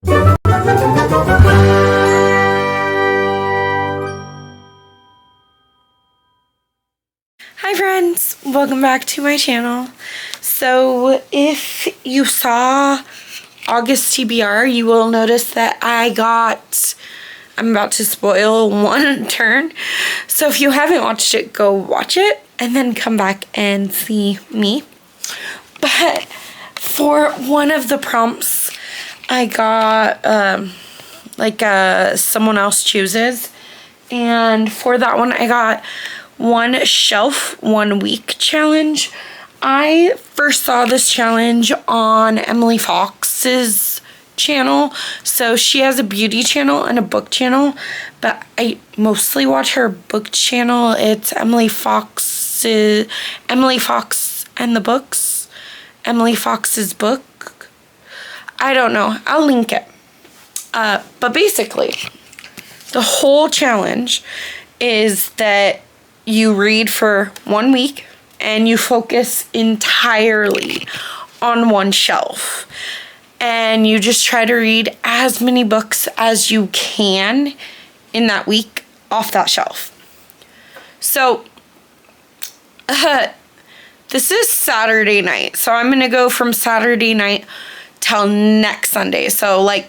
Hi friends, welcome back to my channel. So if you saw August TBR, you will notice that I'm about to spoil one turn. So if you haven't watched it, go watch it and then come back and see me. But for one of the prompts, I got someone else chooses. And for that one, I got one shelf, 1 week challenge. I first saw this challenge on Emily Fox's channel. So she has a beauty channel and a book channel, but I mostly watch her book channel. It's Emily Fox and the Books. Emily Fox's book. I don't know. I'll link it. But basically, the whole challenge is that you read for 1 week and you focus entirely on one shelf. And you just try to read as many books as you can in that week off that shelf. So, this is Saturday night. So I'm going to go from Saturday night till next Sunday. So, like,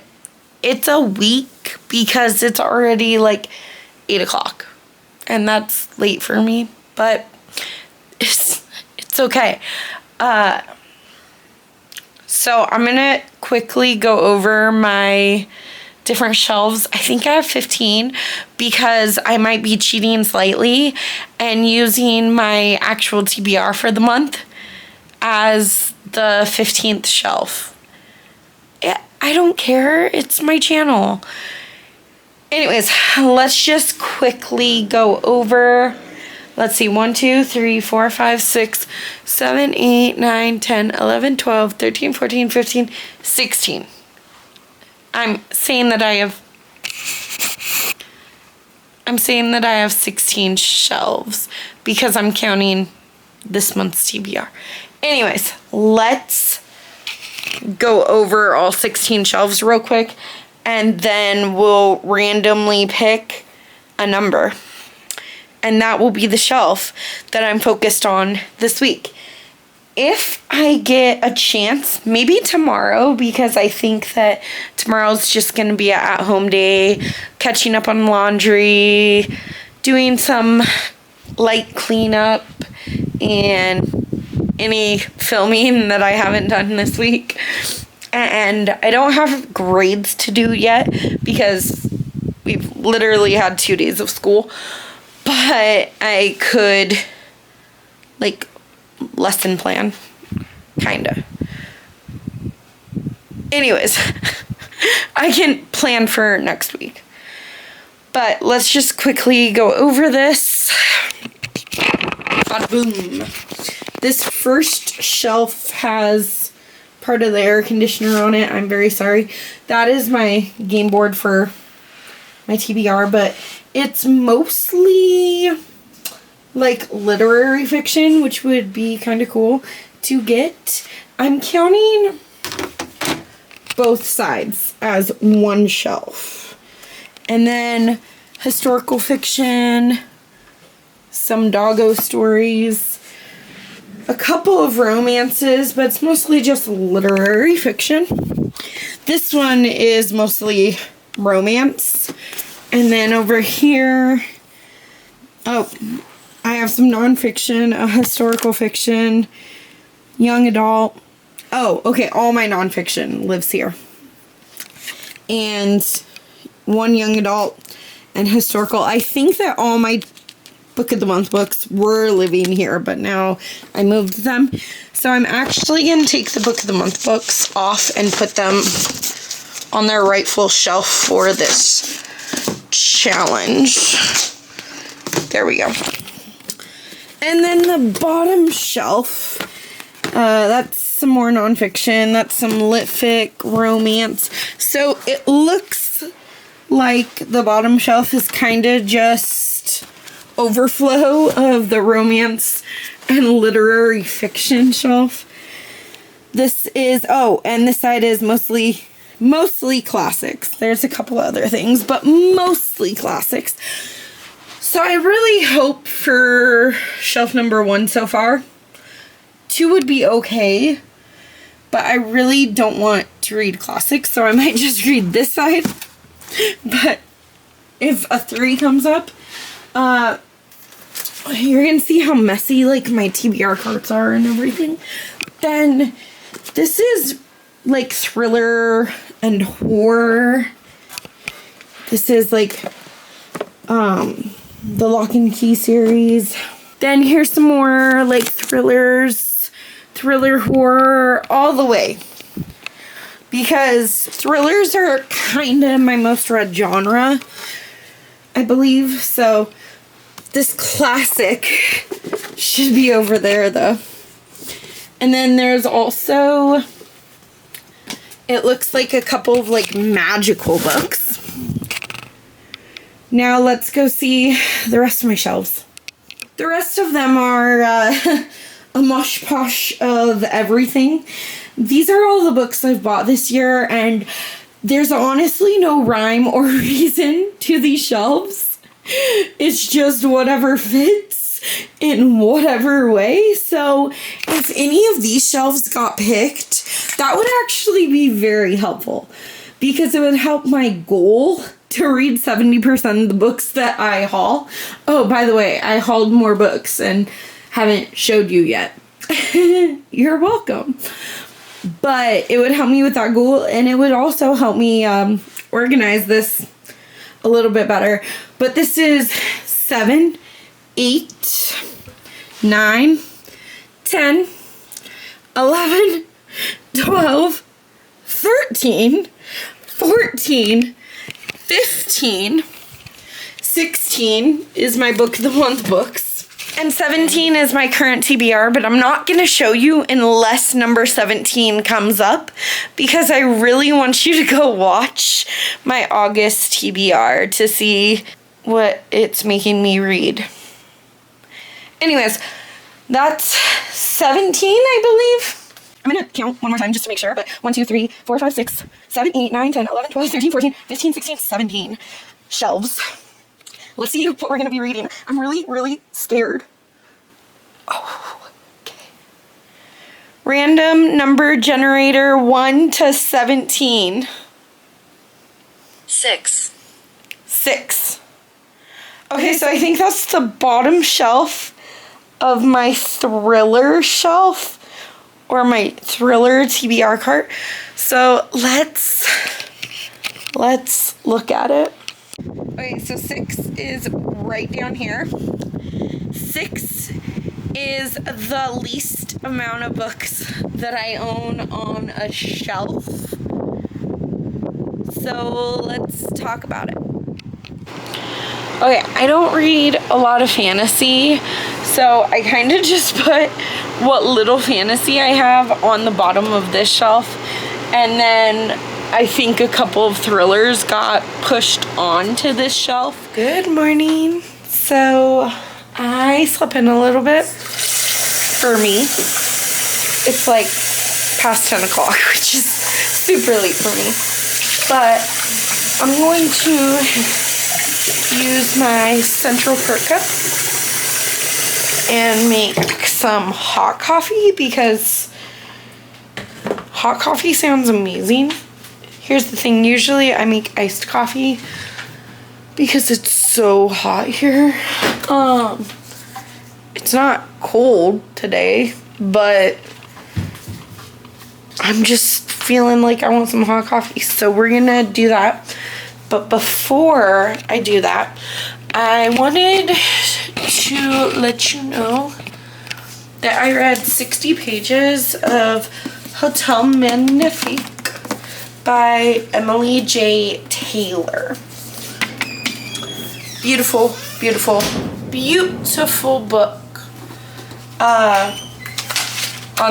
it's a week because it's already, 8 o'clock. And that's late for me. But it's okay. So I'm going to quickly go over my different shelves. I think I have 15 because I might be cheating slightly and using my actual TBR for the month as the 15th shelf. I don't care. It's my channel. Anyways, let's just quickly go over. Let's see, 1, 2, 3, 4, 5, 6, 7, 8, 9, 10, 11, 12, 13, 14, 15, 16. I'm saying that I have 16 shelves because I'm counting this month's TBR. Anyways, let's go over all 16 shelves real quick and then we'll randomly pick a number. And that will be the shelf that I'm focused on this week. If I get a chance, maybe tomorrow, because I think that tomorrow's just going to be an at-home day, catching up on laundry, doing some light cleanup, and any filming that I haven't done this week. And I don't have grades to do yet because we've literally had 2 days of school. But I could, lesson plan, kinda. Anyways, I can plan for next week. But let's just quickly go over this. Bada boom. This first shelf has part of the air conditioner on it. I'm very sorry. That is my game board for my TBR, but it's mostly literary fiction, which would be kind of cool to get. I'm counting both sides as one shelf. And then historical fiction, some doggo stories, a couple of romances, but it's mostly just literary fiction. This one is mostly romance. And then over here, I have some nonfiction, a historical fiction, young adult. Oh, okay, all my nonfiction lives here. And one young adult and historical. I think that all my Book of the Month books were living here, but now I moved them. So I'm actually going to take the Book of the Month books off and put them on their rightful shelf for this challenge. There we go. And then the bottom shelf, that's some more nonfiction. That's some lit fic, romance. So it looks like the bottom shelf is kind of just overflow of the romance and literary fiction shelf. This is, and this side is mostly Mostly classics. There's a couple other things, but mostly classics. So I really hope for shelf number 1 so far. 2 would be okay, but I really don't want to read classics, so I might just read this side. But if a 3 comes up, you're gonna see how messy like my TBR carts are and everything. Then this is like thriller and horror. This is like the Lock and Key series. Then here's some more like thrillers, thriller, horror, all the way. Because thrillers are kind of my most read genre, I believe. So this classic should be over there though. And then there's also, it looks like a couple of like magical books. Now let's go see the rest of my shelves. The rest of them are a mosh posh of everything. These are all the books I've bought this year, and there's honestly no rhyme or reason to these shelves. It's just whatever fits in whatever way. So if any of these shelves got picked, that would actually be very helpful, because it would help my goal to read 70% of the books that I haul. Oh, by the way, I hauled more books and haven't showed you yet. You're welcome. But it would help me with that goal, and it would also help me organize this a little bit better. But this is 7, 8, 9, 10, 11, 12, 13, 14, 15, 16 is my book of the month books, and 17 is my current TBR, but I'm not going to show you unless number 17 comes up, because I really want you to go watch my August TBR to see what it's making me read. Anyways, that's 17, I believe. I'm going to count one more time just to make sure, but 1, 2, 3, 4, 5, 6, 7, 8, 9, 10, 11, 12, 13, 14, 15, 16, 17 shelves. Let's see what we're going to be reading. I'm really, really scared. Oh, okay. Random number generator 1 to 17. 6. 6. Okay, so I think that's the bottom shelf of my thriller shelf, or my thriller TBR cart. So let's look at it. Okay, so 6 is right down here. 6 is the least amount of books that I own on a shelf. So let's talk about it. Okay, I don't read a lot of fantasy, so I kind of just put what little fantasy I have on the bottom of this shelf, and then I think a couple of thrillers got pushed onto this shelf. Good morning. So I slept in a little bit. For me, it's like past 10 o'clock, which is super late for me, but I'm going to use my Central Perk cup and make some hot coffee, because hot coffee sounds amazing. Here's the thing, usually I make iced coffee because it's so hot here. It's not cold today, but I'm just feeling like I want some hot coffee, so we're gonna do that. But before I do that, I wanted to let you know that I read 60 pages of Hotel Magnifique by Emily J. Taylor. Beautiful, beautiful, beautiful book on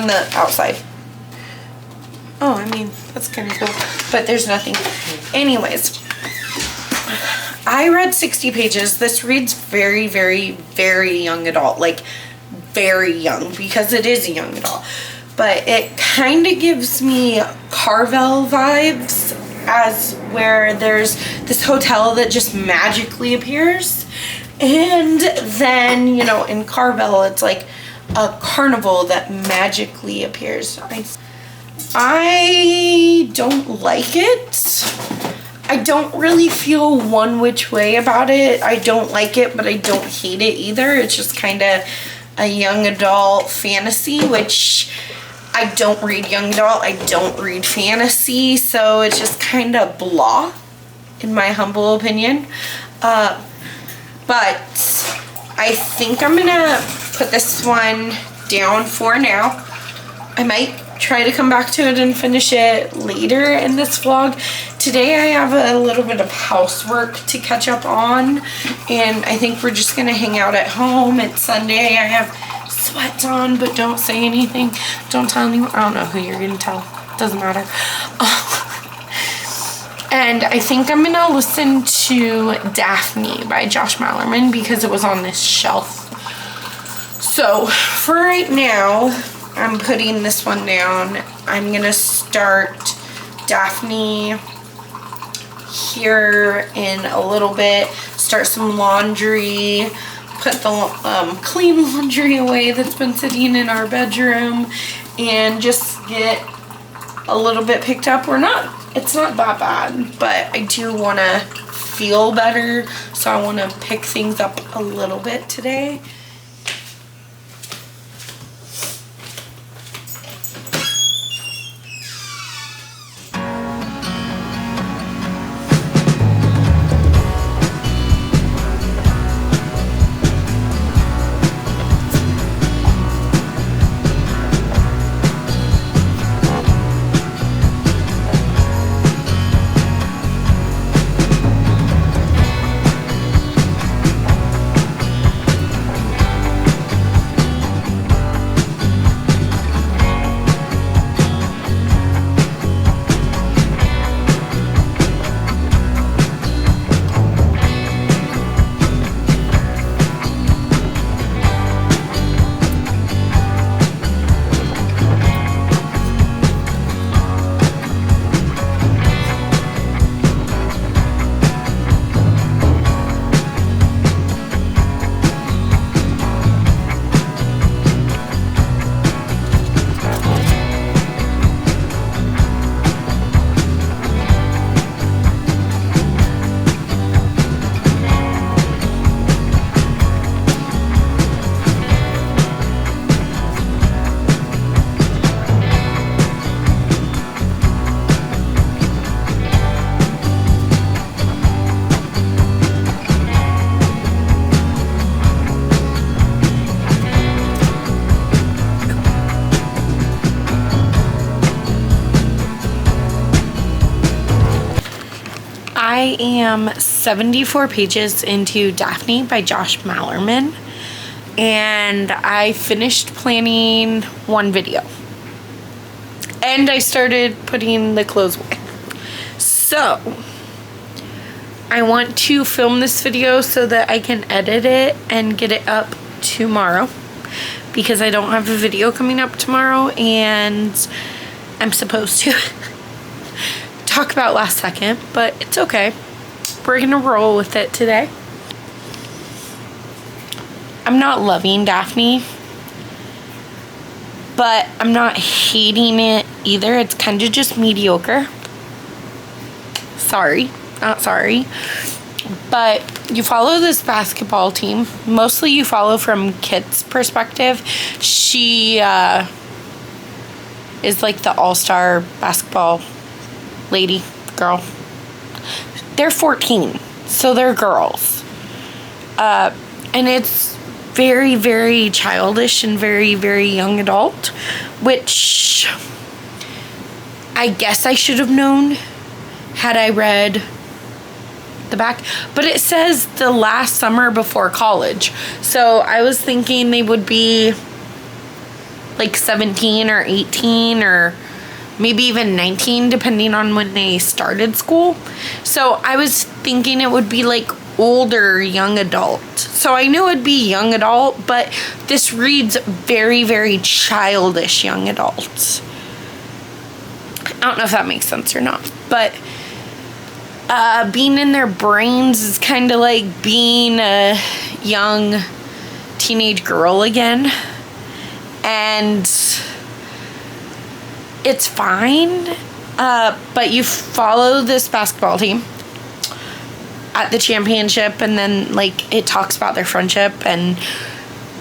the outside. Oh, I mean, that's kind of cool, but there's nothing. Anyways, I read 60 pages. This reads very, very, very young adult. Like, very young, because it is a young adult. But it kind of gives me Carvel vibes. as where there's this hotel that just magically appears. And then, you know, in Carvel, it's like a carnival that magically appears. I don't like it. I don't really feel one which way about it. I don't like it, but I don't hate it either. It's just kind of a young adult fantasy, which I don't read young adult. I don't read fantasy, so it's just kind of blah, in my humble opinion. But I think I'm gonna put this one down for now. I might try to come back to it and finish it later in this vlog. Today I have a little bit of housework to catch up on, and I think we're just gonna hang out at home. It's Sunday. I have sweats on, but don't say anything. Don't tell anyone. I don't know who you're gonna tell. Doesn't matter. And I think I'm gonna listen to Daphne by Josh Malerman because it was on this shelf. So for right now, I'm putting this one down. I'm gonna start Daphne here in a little bit, start some laundry, put the clean laundry away that's been sitting in our bedroom, and just get a little bit picked up. It's not that bad, but I do want to feel better, so I want to pick things up a little bit today. I am 74 pages into Daphne by Josh Malerman, and I finished planning one video. And I started putting the clothes away. So, I want to film this video so that I can edit it and get it up tomorrow, because I don't have a video coming up tomorrow, and I'm supposed to talk about last second, but it's okay. We're gonna roll with it today. I'm not loving Daphne, but I'm not hating it either. It's kind of just mediocre. Sorry, not sorry. But you follow this basketball team. Mostly you follow from Kit's perspective. She is like the all-star basketball lady, girl. They're 14, so they're girls. And it's very, very childish and very, very young adult, which I guess I should have known had I read the back. But it says the last summer before college. So I was thinking they would be like 17 or 18 or maybe even 19, depending on when they started school. So I was thinking it would be like older young adult. So I knew it'd be young adult, but this reads very, very childish young adult. I don't know if that makes sense or not, but being in their brains is kind of like being a young teenage girl again. And it's fine. But you follow this basketball team at the championship, and then like it talks about their friendship and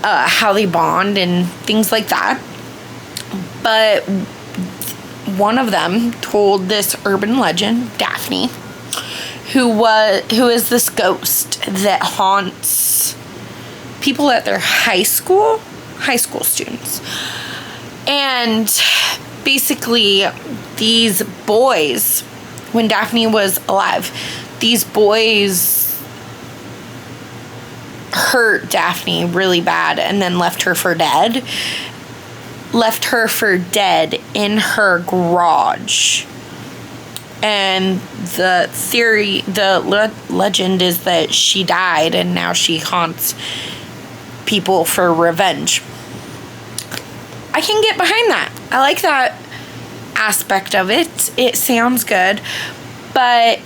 how they bond and things like that. But one of them told this urban legend, Daphne, who is this ghost that haunts people at their high school students. And basically these boys, when Daphne was alive, these boys hurt Daphne really bad and then left her for dead in her garage. And the legend is that she died and now she haunts people for revenge. I can get behind that. I like that aspect of it. It sounds good, but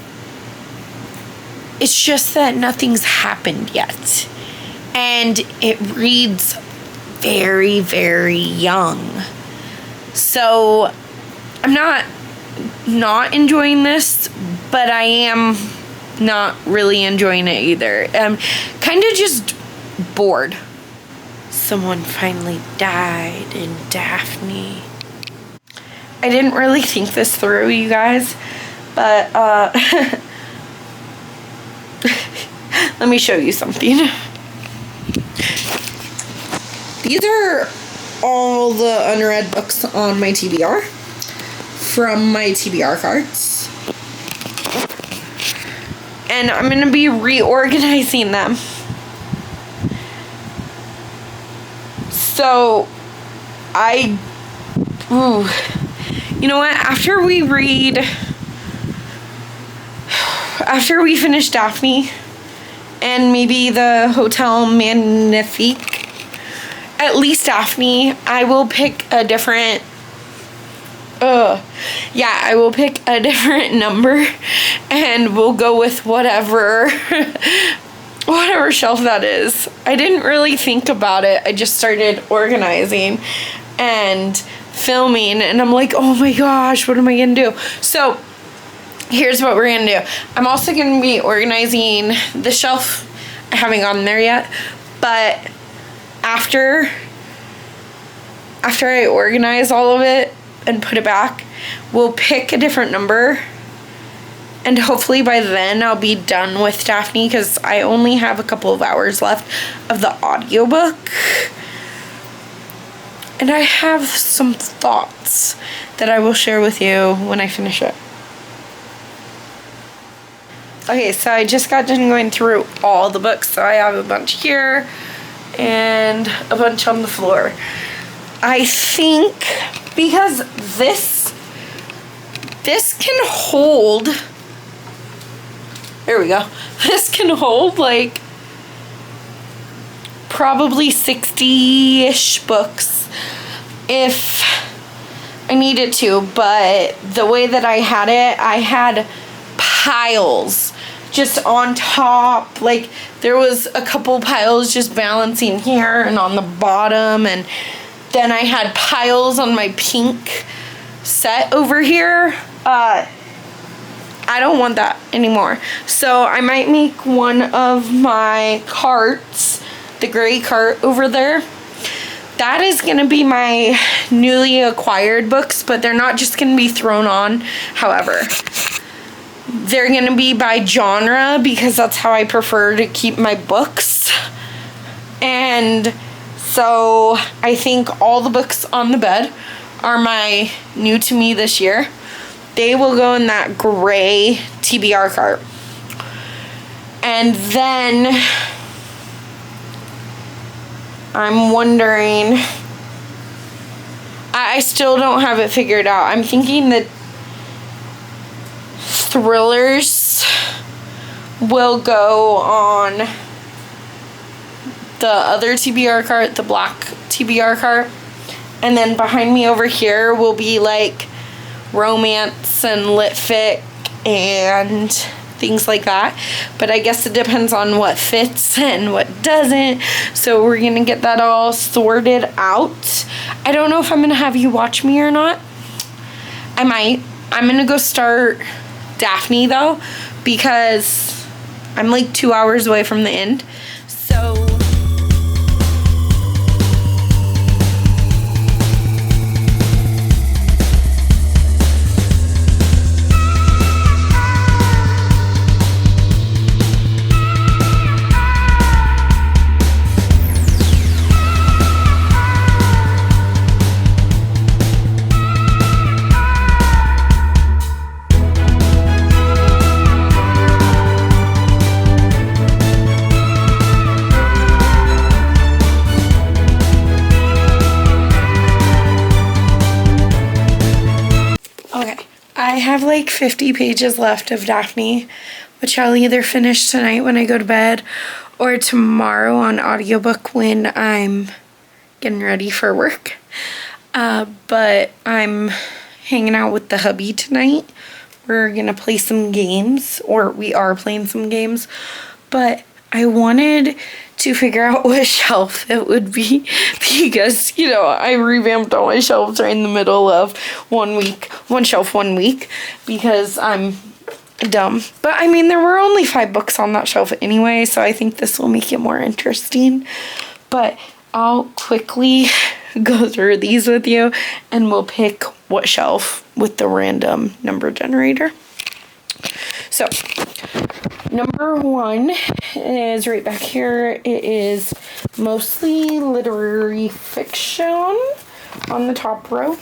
it's just that nothing's happened yet. And it reads very, very young. So I'm not enjoying this, but I am not really enjoying it either. I'm kind of just bored. Someone finally died in Daphne. I didn't really think this through, you guys, but let me show you something. These are all the unread books on my TBR from my TBR cards. And I'm going to be reorganizing them. So, you know what? After we finish Daphne and maybe the Hotel Magnifique, at least Daphne, I will pick a different I will pick a different number and we'll go with whatever shelf that is. I didn't really think about it. I just started organizing and filming and I'm like, oh my gosh, what am I gonna do? So here's what we're gonna do. I'm also gonna be organizing the shelf. I haven't gotten there yet, but after I organize all of it and put it back, we'll pick a different number, and hopefully by then I'll be done with Daphne because I only have a couple of hours left of the audiobook. And I have some thoughts that I will share with you when I finish it. Okay, so I just got done going through all the books. So I have a bunch here and a bunch on the floor. I think because this can hold, there we go. This can hold like probably 60-ish books if I needed to, but the way that I had piles just on top. Like there was a couple piles just balancing here and on the bottom, and then I had piles on my pink set over here. I don't want that anymore. So I might make one of my carts, the gray cart over there. That is going to be my newly acquired books, but they're not just going to be thrown on. However, they're going to be by genre because that's how I prefer to keep my books. And so I think all the books on the bed are my new to me this year. They will go in that gray TBR cart. And then I'm wondering, I still don't have it figured out. I'm thinking that thrillers will go on the other TBR cart, the black TBR cart. And then behind me over here will be like romance and lit fic and things like that. But I guess it depends on what fits and what doesn't. So we're gonna get that all sorted out. I don't know if I'm gonna have you watch me or not. I might. I'm gonna go start Daphne though, because I'm like 2 hours away from the end. So I have like 50 pages left of Daphne, which I'll either finish tonight when I go to bed or tomorrow on audiobook when I'm getting ready for work. But I'm hanging out with the hubby tonight. We're gonna play some games, or we are playing some games, but I wanted to figure out what shelf it would be because, you know, I revamped all my shelves right in the middle of 1 shelf 1 week because I'm dumb. But I mean, there were only 5 books on that shelf anyway, so I think this will make it more interesting. But I'll quickly go through these with you and we'll pick what shelf with the random number generator. So, number 1 is right back here. It is mostly literary fiction on the top row.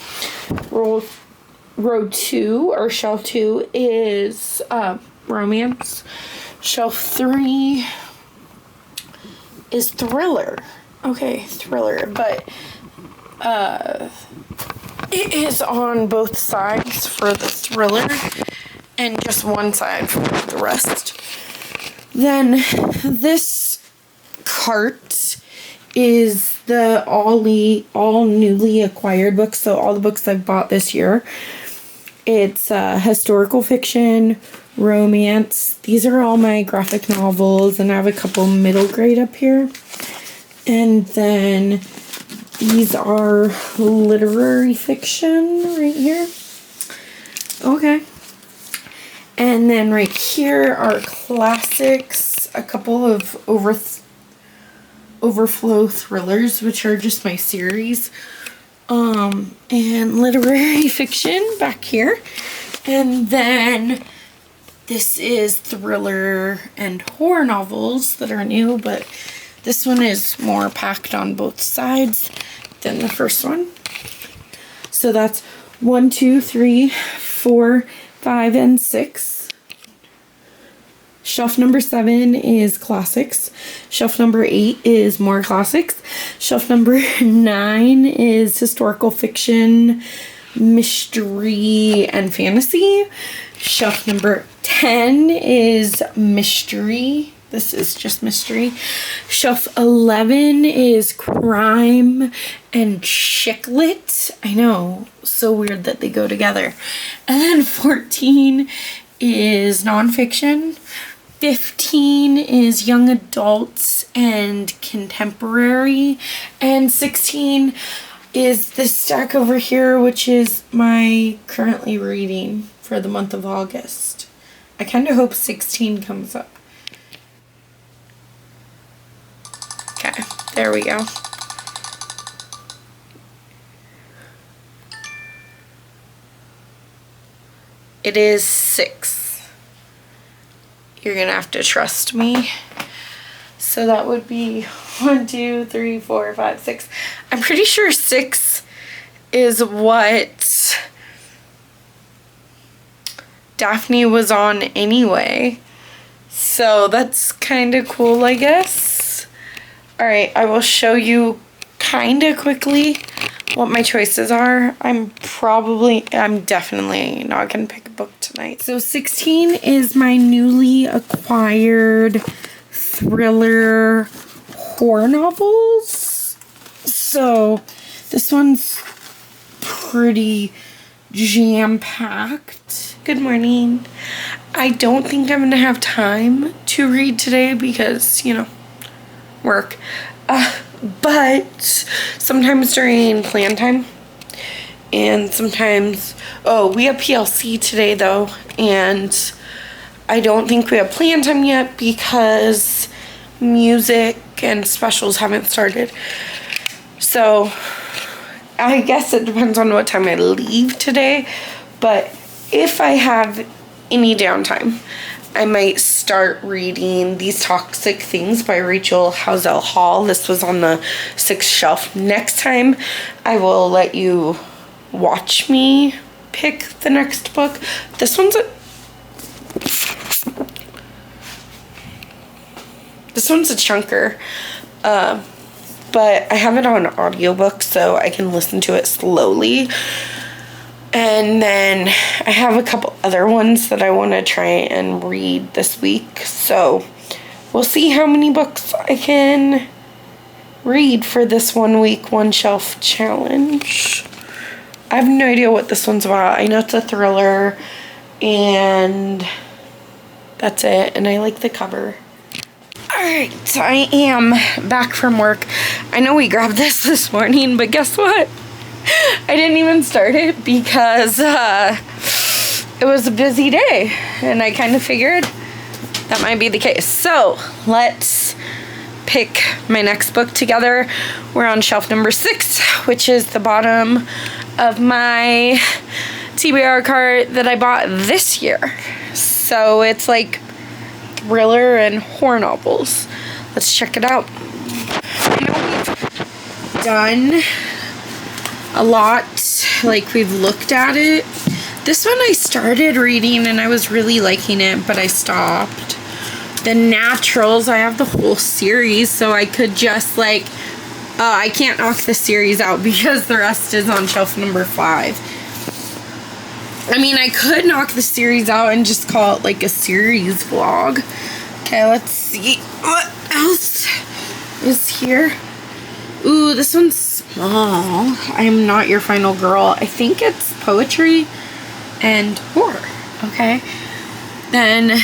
Row 2, or shelf 2, is romance. Shelf 3 is thriller. Okay, thriller, but it is on both sides for the thriller and just one side for the rest. Then this cart is the all newly acquired books, so all the books I've bought this year. It's historical fiction, romance. These are all my graphic novels, and I have a couple middle grade up here. And then these are literary fiction right here. Okay. And then right here are classics, a couple of overflow thrillers, which are just my series, and literary fiction back here. And then this is thriller and horror novels that are new, but this one is more packed on both sides than the first one. So that's 1, 2, 3, 4, 5, and 6. Shelf number 7 is classics. Shelf number 8 is more classics. Shelf number 9 is historical fiction, mystery, and fantasy. Shelf number 10 is mystery. This is just mystery. Shelf 11 is crime and chick lit. I know, so weird that they go together. And then 14 is nonfiction. 15 is young adults and contemporary. And 16 is this stack over here, which is my currently reading for the month of August. I kind of hope 16 comes up. Okay, there we go. It is 6. You're gonna have to trust me. So that would be 1, 2, 3, 4, 5, 6. I'm pretty sure 6 is what Daphne was on anyway. So that's kind of cool, I guess. Alright, I will show you kind of quickly what my choices are. I'm definitely not going to pick a book tonight. So 16 is my newly acquired thriller horror novels. So this one's pretty jam-packed. Good morning. I don't think I'm gonna have time to read today because, work. But sometimes during plan time and sometimes, we have PLC today though, and I don't think we have plan time yet because music and specials haven't started. So I guess it depends on what time I leave today, but if I have any downtime, I might start reading These Toxic Things by Rachel Housel Hall. This was on the 6th shelf. Next time, I will let you watch me pick the next book. This one's a chunker. But I have it on audiobook so I can listen to it slowly. And then I have a couple other ones that I want to try and read this week. So we'll see how many books I can read for this 1 week, 1 shelf challenge. I have no idea what this one's about. I know it's a thriller and that's it. And I like the cover. Alright, I am back from work. I know we grabbed this morning, but guess what? I didn't even start it because it was a busy day, and I kind of figured that might be the case. So, let's pick my next book together. We're on shelf number 6, which is the bottom of my TBR cart that I bought this year. So, it's like thriller and horror novels. Let's check it out. I know we've done a lot, like we've looked at it. This one I started reading and I was really liking it, but I stopped. The Naturals, I have the whole series, so I could just I can't knock the series out because the rest is on shelf number 5. I mean, I could knock the series out and just call it like a series vlog. Okay, let's see what else is here. Ooh, this one's small. I Am Not Your Final Girl. I think it's poetry and horror. Okay. Then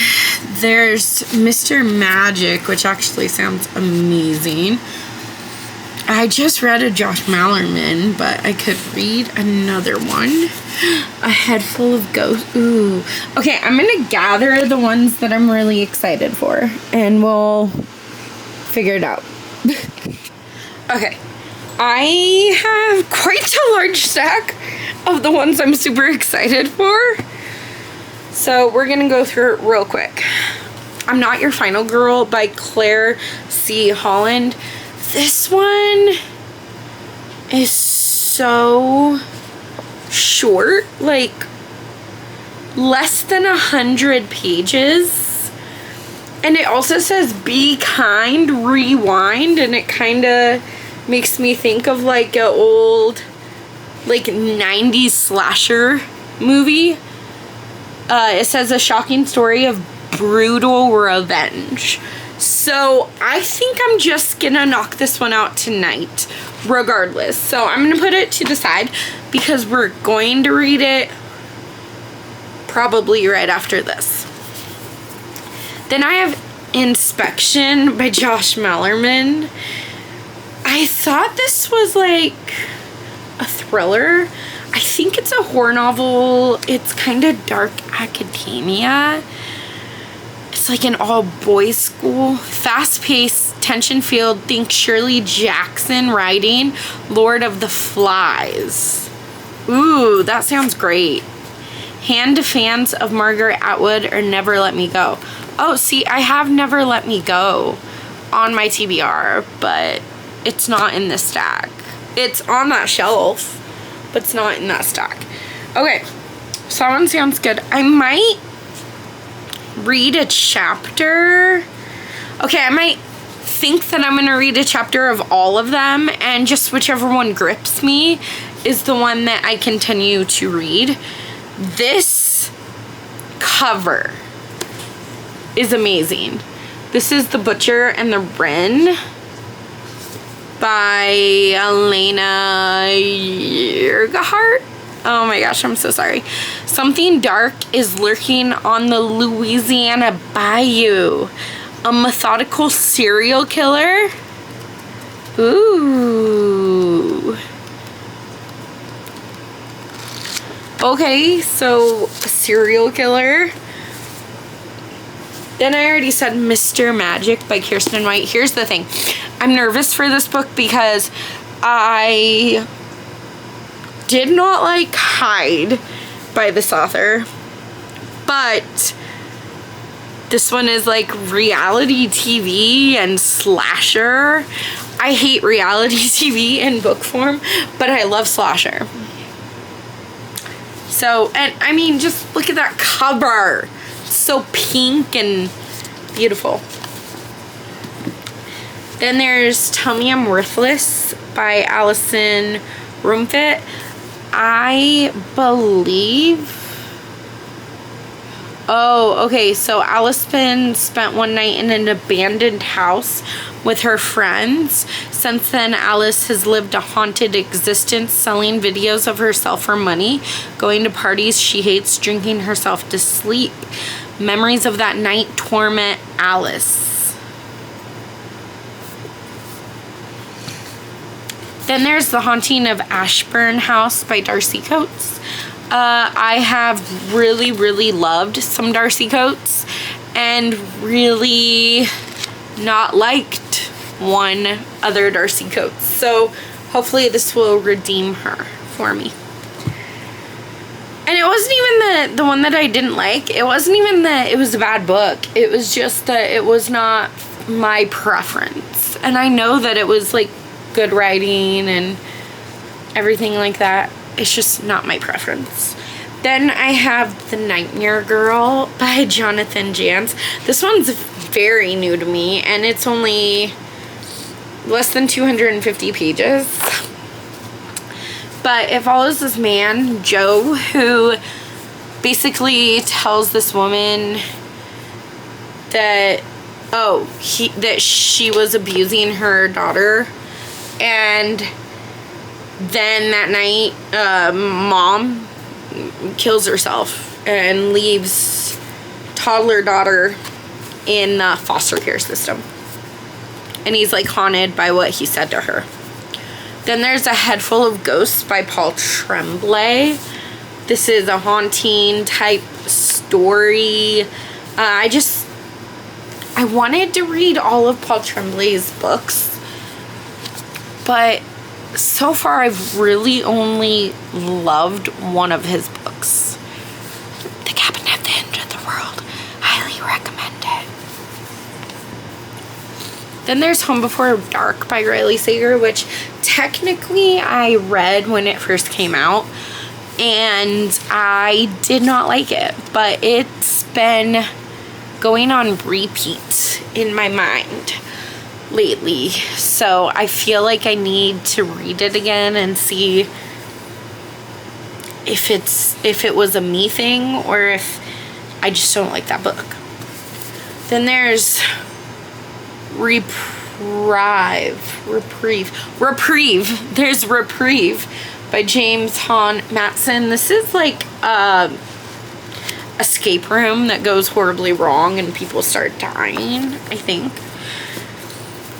there's Mr. Magic, which actually sounds amazing. I just read a Josh Malerman, but I could read another one. A Head Full of Ghosts. Ooh. Okay, I'm going to gather the ones that I'm really excited for, and we'll figure it out. Okay. I have quite a large stack of the ones I'm super excited for. So we're going to go through it real quick. I'm Not Your Final Girl by Claire C. Holland. This one is so short, like less than 100 pages. And it also says be kind, rewind, and it kind of makes me think of like an old like 90s slasher movie. It says a shocking story of brutal revenge. So I think I'm just gonna knock this one out tonight regardless. So I'm gonna put it to the side because we're going to read it probably right after this. Then I have Inspection by Josh Malerman. I thought this was like a thriller. I think it's a horror novel. It's kind of dark academia. It's like an all-boys school. Fast-paced, tension-filled. Think Shirley Jackson writing Lord of the Flies. Ooh, that sounds great. Hand to Fans of Margaret Atwood or Never Let Me Go. Oh, see, I have Never Let Me Go on my TBR, but it's not in this stack. It's on that shelf, but it's not in that stack. Okay, so that one sounds good. I might read a chapter. Okay, I might think that I'm gonna read a chapter of all of them, and just whichever one grips me is the one that I continue to read. This cover is amazing. This is The Butcher and the Wren by Elena Earhart. Oh my gosh, I'm so sorry. Something dark is lurking on the Louisiana bayou. A methodical serial killer? Ooh. Okay, so a serial killer. Then I already said Mr. Magic by Kirsten White. Here's the thing. I'm nervous for this book because I did not like Hide by this author, but this one is like reality TV and slasher. I hate reality TV in book form, but I love slasher. So, and I mean, just look at that cover. It's so pink and beautiful. Then there's Tell Me I'm Worthless by Allison Rumfitt. I believe... Oh, okay, so Allison spent one night in an abandoned house with her friends. Since then, Alice has lived a haunted existence, selling videos of herself for money, going to parties she hates, drinking herself to sleep. Memories of that night torment Alice. Then there's The Haunting of Ashburn House by Darcy Coates. I have really, really loved some Darcy Coates and really not liked one other Darcy Coates. So hopefully this will redeem her for me. And it wasn't even the one that I didn't like. It wasn't even that it was a bad book. It was just that it was not my preference. And I know that it was like good writing and everything like that. It's just not my preference. Then I have The Nightmare Girl by Jonathan Janz. This one's very new to me, and it's only less than 250 pages. But it follows this man, Joe, who basically tells this woman that, that she was abusing her daughter. And then that night, mom kills herself and leaves toddler daughter in the foster care system. And he's like haunted by what he said to her. Then there's A Head Full of Ghosts by Paul Tremblay. This is a haunting type story. I wanted to read all of Paul Tremblay's books, but so far I've really only loved one of his books. The Cabin at the End of the World. Highly recommend it. Then there's Home Before Dark by Riley Sager, which technically I read when it first came out, and I did not like it, but it's been going on repeat in my mind lately, so I feel like I need to read it again and see if it was a me thing or if I just don't like that book. Then there's Reprieve. There's Reprieve by James Hahn Matson. This is like a escape room that goes horribly wrong and people start dying, I think.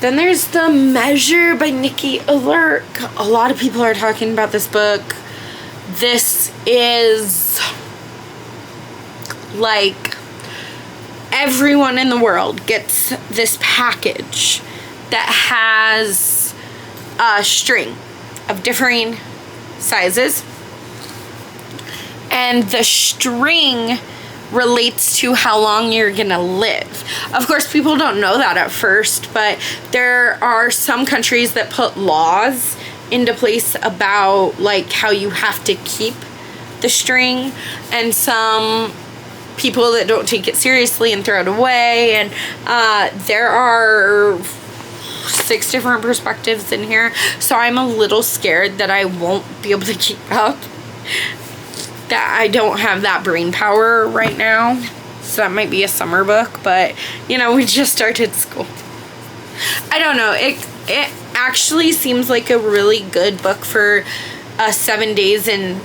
Then there's The Measure by Nikki Alert. A lot of people are talking about this book. This is like everyone in the world gets this package that has a string of differing sizes, and the string relates to how long you're gonna live. Of course, people don't know that at first, but there are some countries that put laws into place about like how you have to keep the string, and some people that don't take it seriously and throw it away, and there are 6 different perspectives in here, so I'm a little scared that I won't be able to keep up, that I don't have that brain power right now. So that might be a summer book, but you know, we just started school. I don't know, it actually seems like a really good book for 7 days in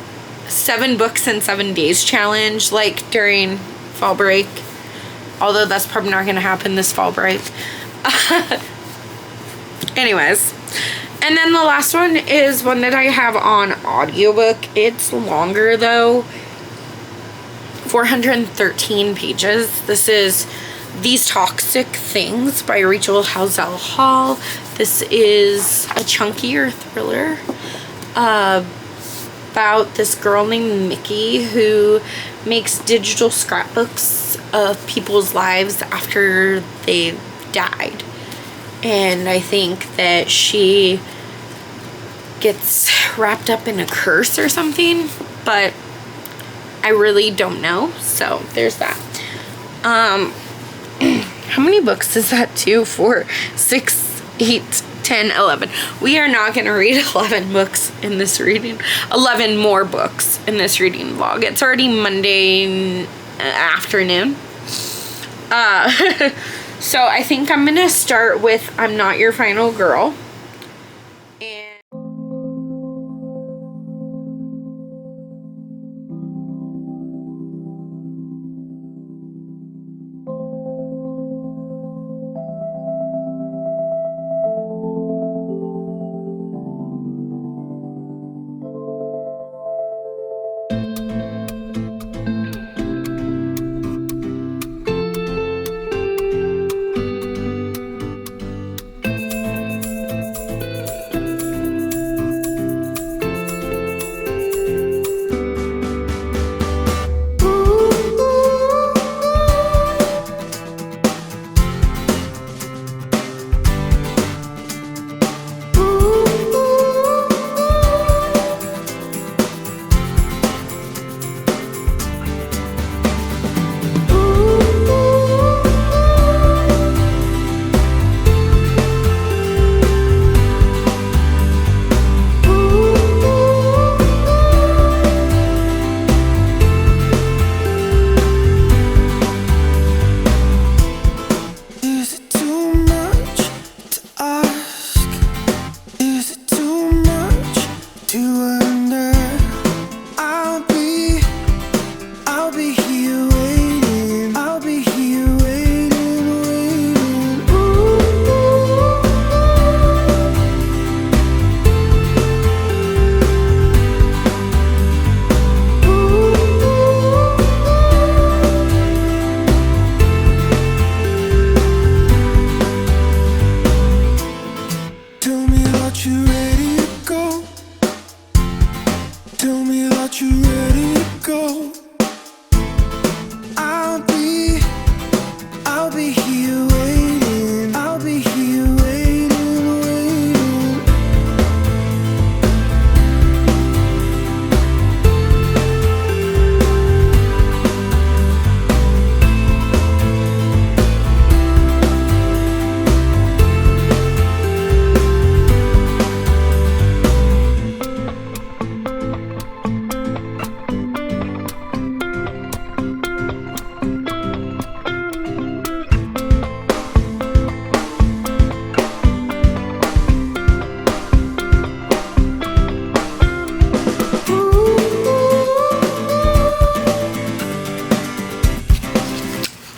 7 books in 7 days challenge, like during fall break. Although that's probably not going to happen this fall break. Anyways. And then the last one is one that I have on audiobook. It's longer though. 413 pages. This is These Toxic Things by Rachel Halsell Hall. This is a chunkier thriller about this girl named Mickey who makes digital scrapbooks of people's lives after they died. And I think that she gets wrapped up in a curse or something, but I really don't know. So there's that. How many books is that? 2, 4, 6, 8, 10, 11. We are not going to read 11 books in this reading. 11 more books in this reading vlog. It's already Monday afternoon. So I think I'm going to start with I'm Not Your Final Girl.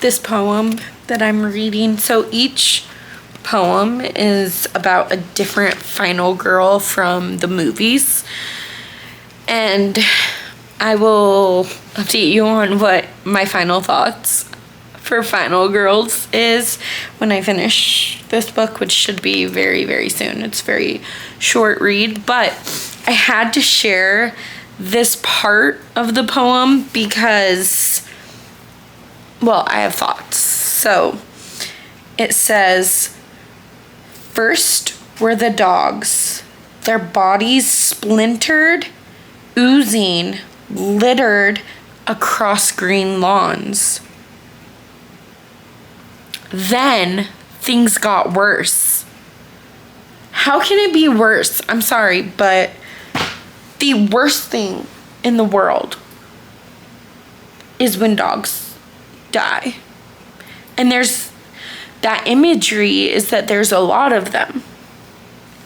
This poem that I'm reading. So each poem is about a different final girl from the movies. And I will update you on what my final thoughts for Final Girls is when I finish this book, which should be very, very soon. It's a very short read, but I had to share this part of the poem because, well, I have thoughts. So it says, first were the dogs, their bodies splintered, oozing, littered across green lawns. Then things got worse. How can it be worse? I'm sorry, but the worst thing in the world is when dogs die. And there's that imagery is that there's a lot of them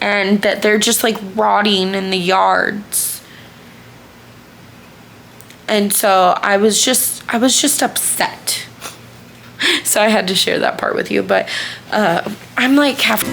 and that they're just like rotting in the yards. And so I was just upset. So I had to share that part with you, but I'm like half.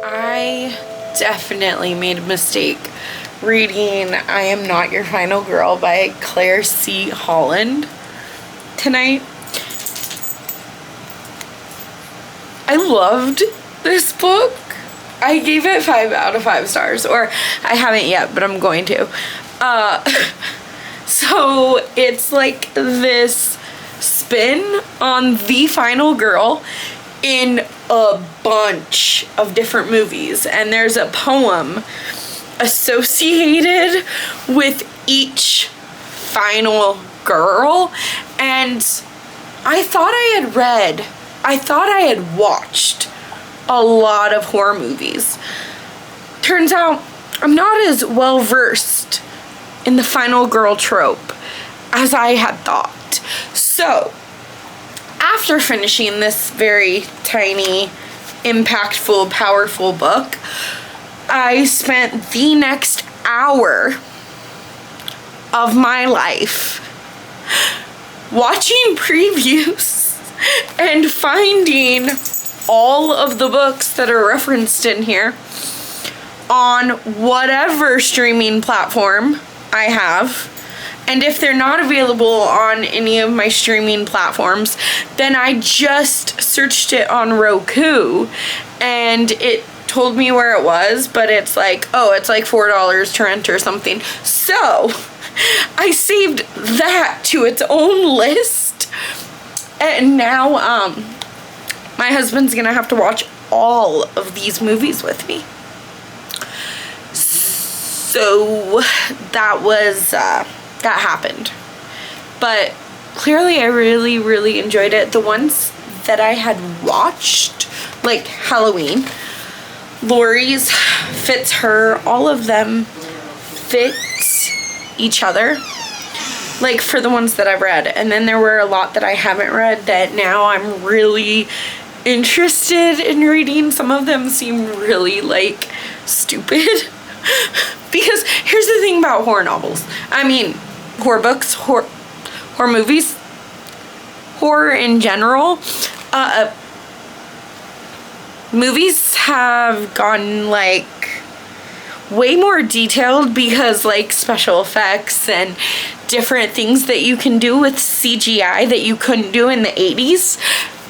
I definitely made a mistake reading I Am Not Your Final Girl by Claire C. Holland tonight. I loved this book. I gave it 5 out of 5 stars, or I haven't yet, but I'm going to. So it's like this spin on The Final Girl in a bunch of different movies, and there's a poem associated with each final girl. And I thought I had watched a lot of horror movies. Turns out I'm not as well versed in the final girl trope as I had thought. So after finishing this very tiny, impactful, powerful book, I spent the next hour of my life watching previews and finding all of the books that are referenced in here on whatever streaming platform I have. And if they're not available on any of my streaming platforms, then I just searched it on Roku, and it told me where it was, but it's like, oh, it's like $4 to rent or something. So I saved that to its own list, and now my husband's gonna have to watch all of these movies with me. So that was that happened. But clearly I really, really enjoyed it. The ones that I had watched, like Halloween, Lori's fits her, all of them fit each other, like for the ones that I've read. And then there were a lot that I haven't read that now I'm really interested in reading. Some of them seem really like stupid. Because here's the thing about horror novels. I mean, horror books, horror movies, horror in general. Movies have gotten like way more detailed because like special effects and different things that you can do with CGI that you couldn't do in the 80s.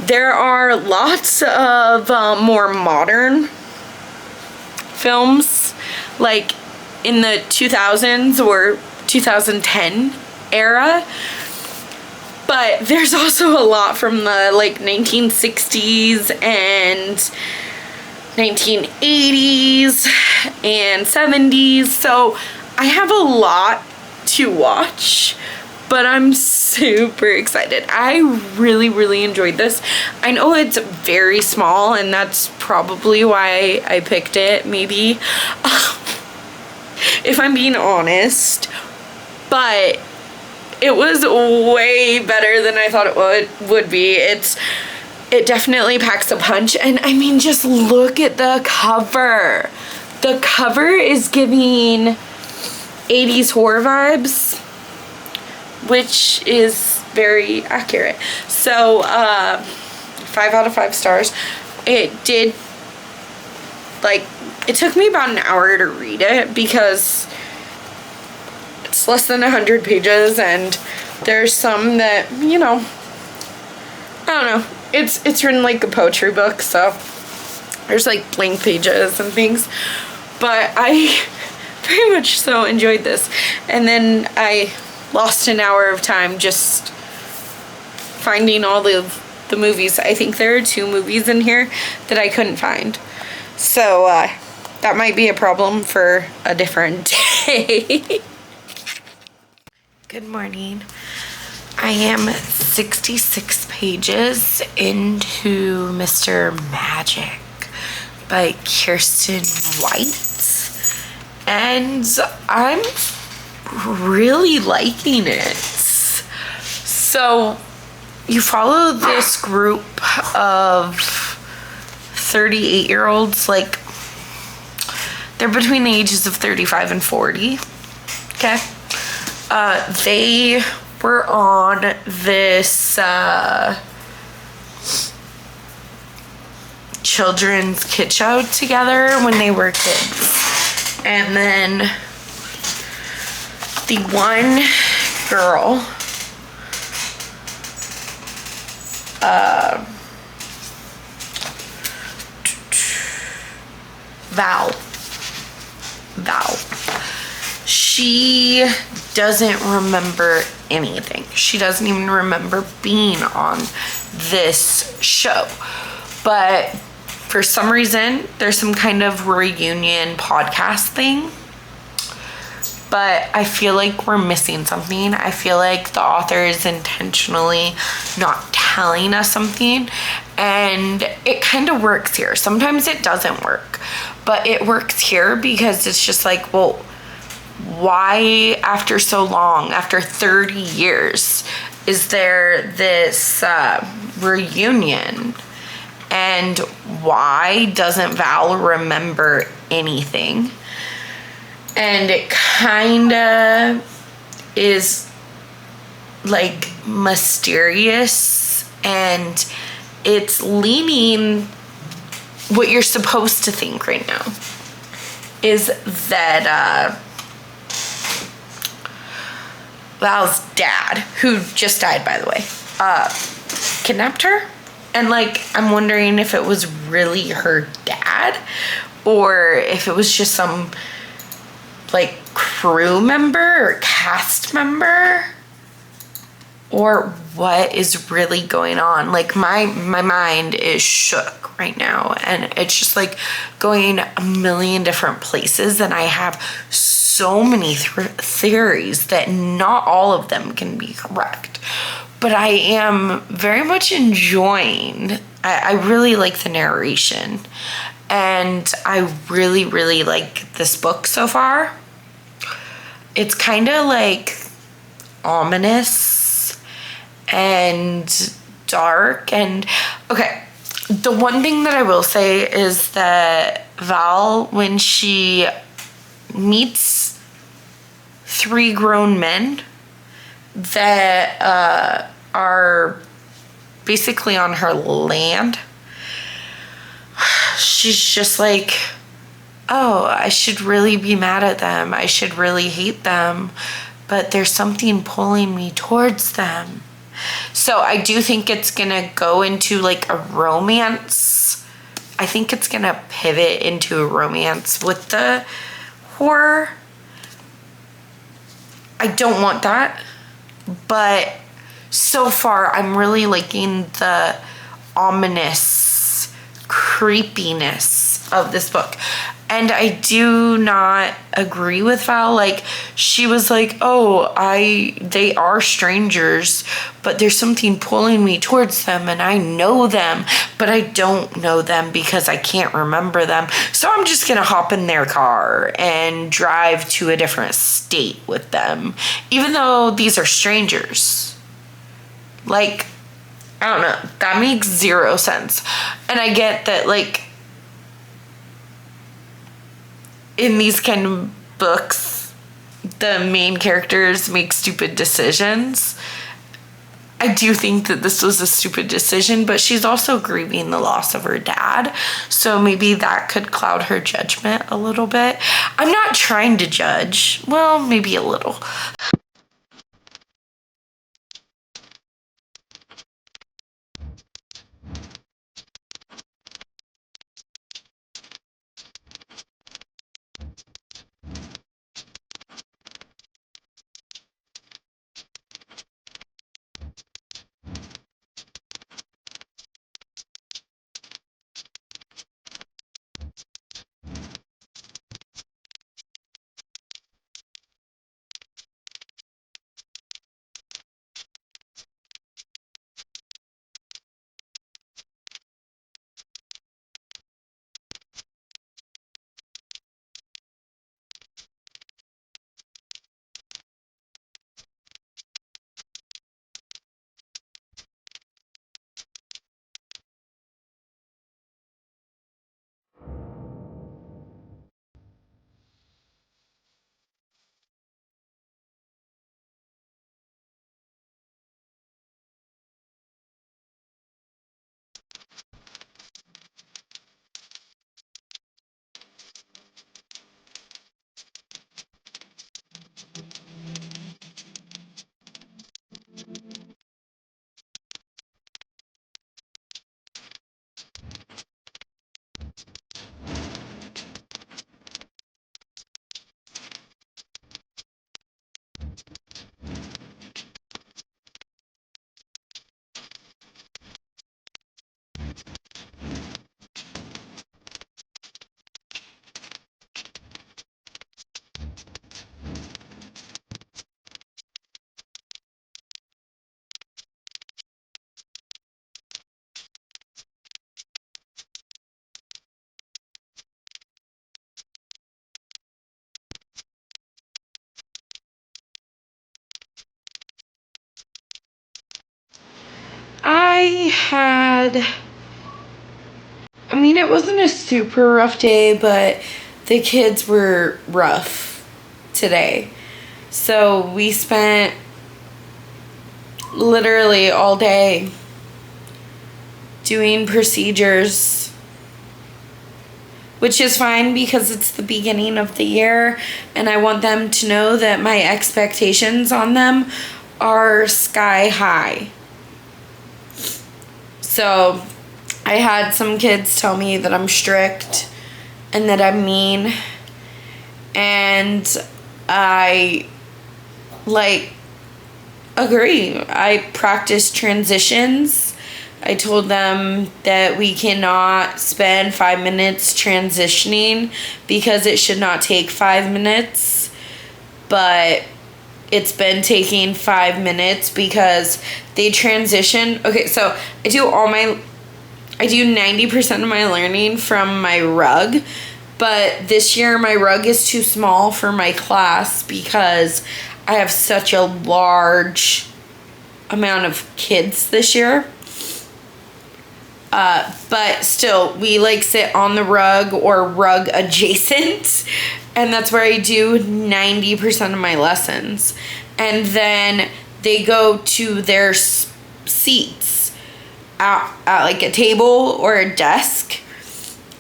There are lots of more modern films like in the 2000s or 2010 era, but there's also a lot from the like 1960s and 1980s and 70s, so I have a lot to watch, but I'm super excited. I really, really enjoyed this. I know it's very small, and that's probably why I picked it, maybe. If I'm being honest, but it was way better than I thought it would be. It definitely packs a punch, and I mean, just look at the cover. The cover is giving 80s horror vibes, which is very accurate. So 5 out of 5 stars. It did, like, it took me about an hour to read it because it's less than 100 pages, and there's some that, you know, I don't know. It's written like a poetry book, so there's like blank pages and things. But I very much so enjoyed this. And then I lost an hour of time just finding all of the movies. I think there are 2 movies in here that I couldn't find. So that might be a problem for a different day. Good morning. I am 66 pages into Mr. Magic by Kirsten White, and I'm really liking it. So you follow this group of 38-year-olds, like they're between the ages of 35 and 40. Okay. They were on this children's kid show together when they were kids. And then the one girl Val. She doesn't remember anything. She doesn't even remember being on this show. But for some reason, there's some kind of reunion podcast thing. But I feel like we're missing something. I feel like the author is intentionally not telling us something. And it kind of works here. Sometimes it doesn't work. But it works here because it's just like, well, why after so long, after 30 years, is there this reunion? And why doesn't Val remember anything? And it kind of is like mysterious, and it's leaning what you're supposed to think right now is that Val's dad, who just died by the way, kidnapped her. And like, I'm wondering if it was really her dad or if it was just some like crew member or cast member, or what is really going on. Like my mind is shook right now, and it's just like going a million different places, and I have so many theories that not all of them can be correct. But I am very much enjoying, I really like the narration, and I really, really like this book so far. It's kind of like ominous and dark. And okay, the one thing that I will say is that Val, when she meets 3 grown men that are basically on her land, she's just like, oh, I should really be mad at them. I should really hate them. But there's something pulling me towards them. So I do think it's going to go into like a romance. I think it's going to pivot into a romance with the horror. I don't want that. But so far, I'm really liking the ominous creepiness of this book. And I do not agree with Val. Like, she was like, oh, they are strangers, but there's something pulling me towards them, and I know them, but I don't know them because I can't remember them. So I'm just gonna hop in their car and drive to a different state with them, even though these are strangers. Like, I don't know. That makes zero sense. And I get that, like, in these kind of books, the main characters make stupid decisions. I do think that this was a stupid decision, but she's also grieving the loss of her dad. So maybe that could cloud her judgment a little bit. I'm not trying to judge. Well, maybe a little. it wasn't a super rough day, but the kids were rough today. So we spent literally all day doing procedures, which is fine because it's the beginning of the year and I want them to know that my expectations on them are sky high. So I had some kids tell me that I'm strict and that I'm mean, and I agree. I practice transitions. I told them that we cannot spend 5 minutes transitioning because it should not take 5 minutes, but it's been taking 5 minutes because they transition. Okay, so I do 90% of my learning from my rug, but this year my rug is too small for my class because I have such a large amount of kids this year. But still, we sit on the rug or rug adjacent, and that's where I do 90% of my lessons. And then they go to their seats at a table or a desk,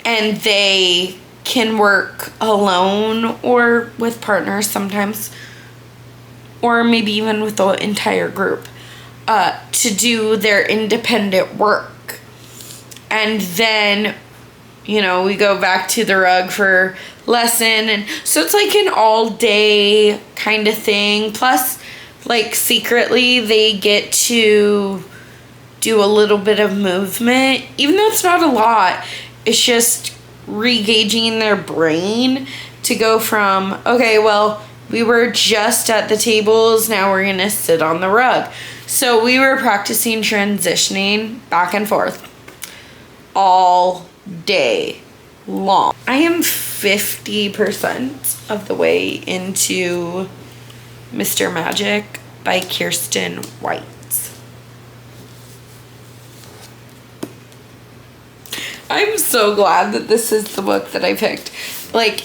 and they can work alone or with partners sometimes, or maybe even with the entire group, to do their independent work. And then, we go back to the rug for lesson. And so it's an all day kind of thing. Plus, secretly, they get to do a little bit of movement. Even though it's not a lot, it's just re-gauging their brain to go from, okay, well, we were just at the tables, now we're going to sit on the rug. So we were practicing transitioning back and forth all day long. I am 50% of the way into Mr. Magic by Kiersten White. I'm so glad that this is the book that I picked.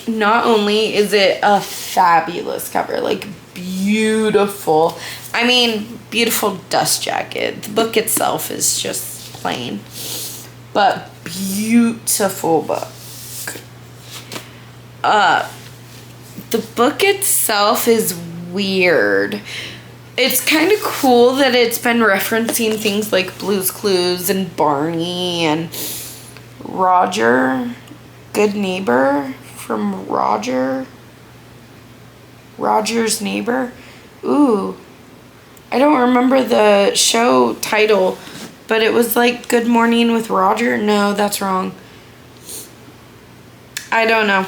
Not only is it a fabulous cover, beautiful. Beautiful dust jacket. The book itself is just plain, but beautiful book. The book itself is weird. It's kind of cool that it's been referencing things like Blue's Clues and Barney and Roger, Good Neighbor from Roger's Neighbor. Ooh, I don't remember the show title, but it was Good Morning with Roger. No, that's wrong. I don't know.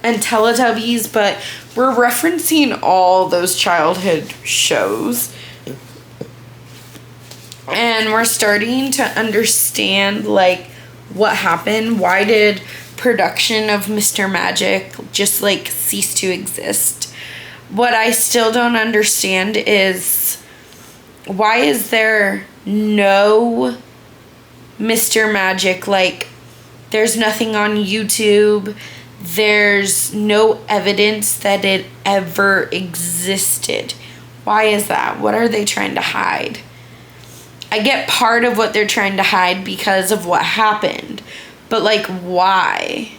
And Teletubbies, but we're referencing all those childhood shows. And we're starting to understand, what happened. Why did production of Mr. Magic just, cease to exist? What I still don't understand is, why is there no Mr. Magic? There's nothing on YouTube. There's no evidence that it ever existed. Why is that? What are they trying to hide? I get part of what they're trying to hide because of what happened. But, why?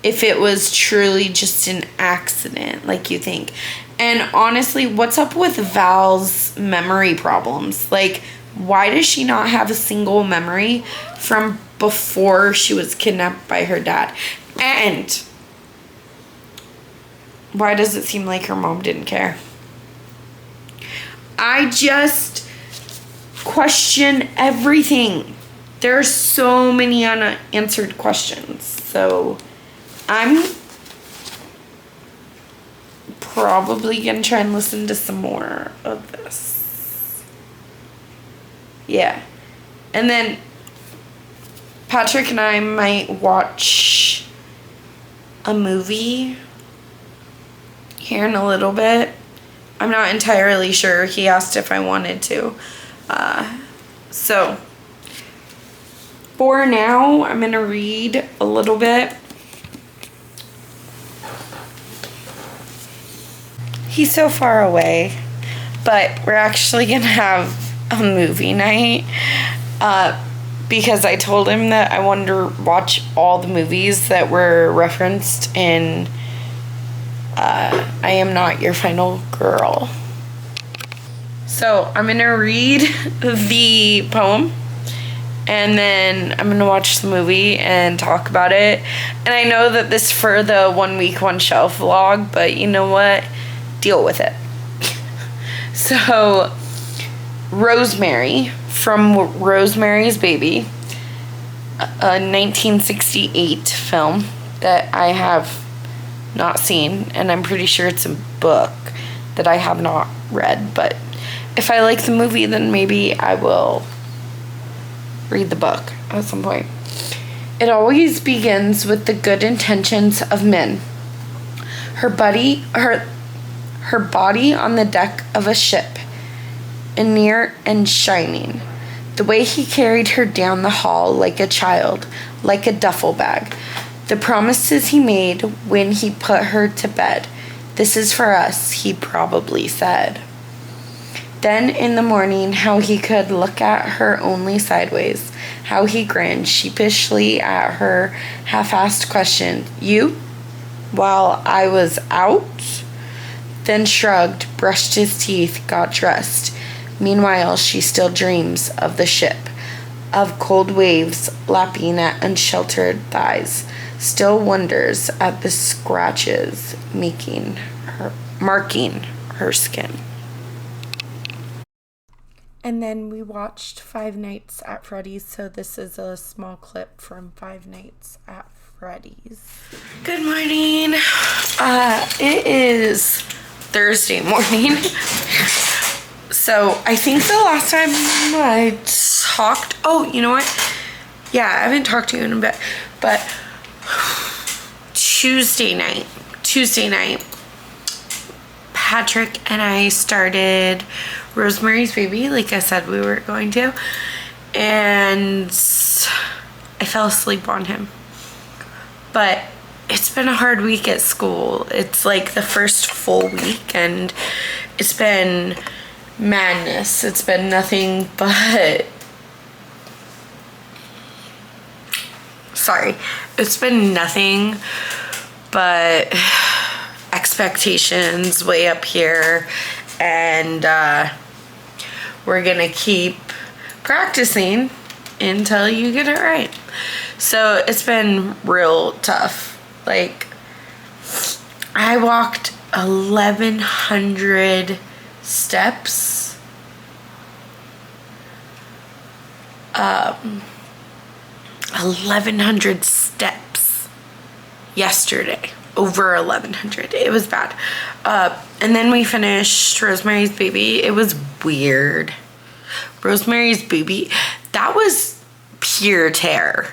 If it was truly just an accident, you think. And honestly, what's up with Val's memory problems? Why does she not have a single memory from before she was kidnapped by her dad? And why does it seem like her mom didn't care? I just question everything. There are so many unanswered questions. So I'm probably going to try and listen to some more of this. Yeah. And then Patrick and I might watch a movie here in a little bit. I'm not entirely sure. He asked if I wanted to. So for now, I'm gonna read a little bit. He's so far away, but we're actually gonna have a movie night because I told him that I wanted to watch all the movies that were referenced in I Am Not Your Final Girl. So I'm gonna read the poem, and then I'm gonna watch the movie and talk about it. And I know that this is for the 1 week, 1 shelf vlog, but you know what? Deal with it. So, Rosemary from Rosemary's Baby, a 1968 film that I have not seen, and I'm pretty sure it's a book that I have not read, but if I like the movie, then maybe I will read the book at some point. It always begins with the good intentions of men. Her body on the deck of a ship, and near and shining. The way he carried her down the hall like a child, like a duffel bag. The promises he made when he put her to bed. This is for us, he probably said. Then in the morning, how he could look at her only sideways. How he grinned sheepishly at her half-assed question. You? While I was out? Then shrugged, brushed his teeth, got dressed. Meanwhile, she still dreams of the ship, of cold waves lapping at unsheltered thighs, still wonders at the scratches marking her skin. And then we watched Five Nights at Freddy's, so this is a small clip from Five Nights at Freddy's. Good morning. It is Thursday morning. So I think the last time I talked, oh, you know what? Yeah, I haven't talked to you in a bit, but Tuesday night, Patrick and I started Rosemary's Baby, like I said we were going to, and I fell asleep on him. But it's been a hard week at school. It's like the first full week, and it's been madness. It's been nothing but... It's been nothing but expectations way up here, and we're gonna keep practicing until you get it right. So it's been real tough. Like, I walked 1,100 steps. 1,100 steps yesterday. Over 1,100. It was bad. And then we finished Rosemary's Baby. It was weird. Rosemary's Baby, that was pure terror.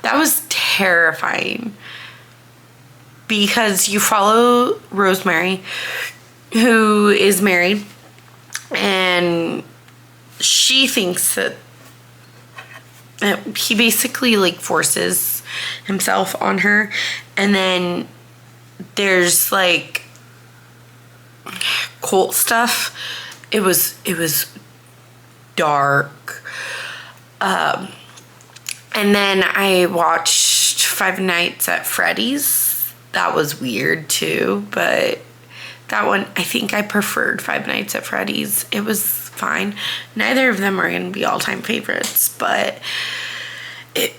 That was terrifying. Because you follow Rosemary, who is married, and she thinks that he basically like forces himself on her, and then there's like cult stuff. It was dark. And then I watched Five Nights at Freddy's. That was weird too, but that one, I think I preferred Five Nights at Freddy's. It was fine. Neither of them are gonna be all-time favorites, but it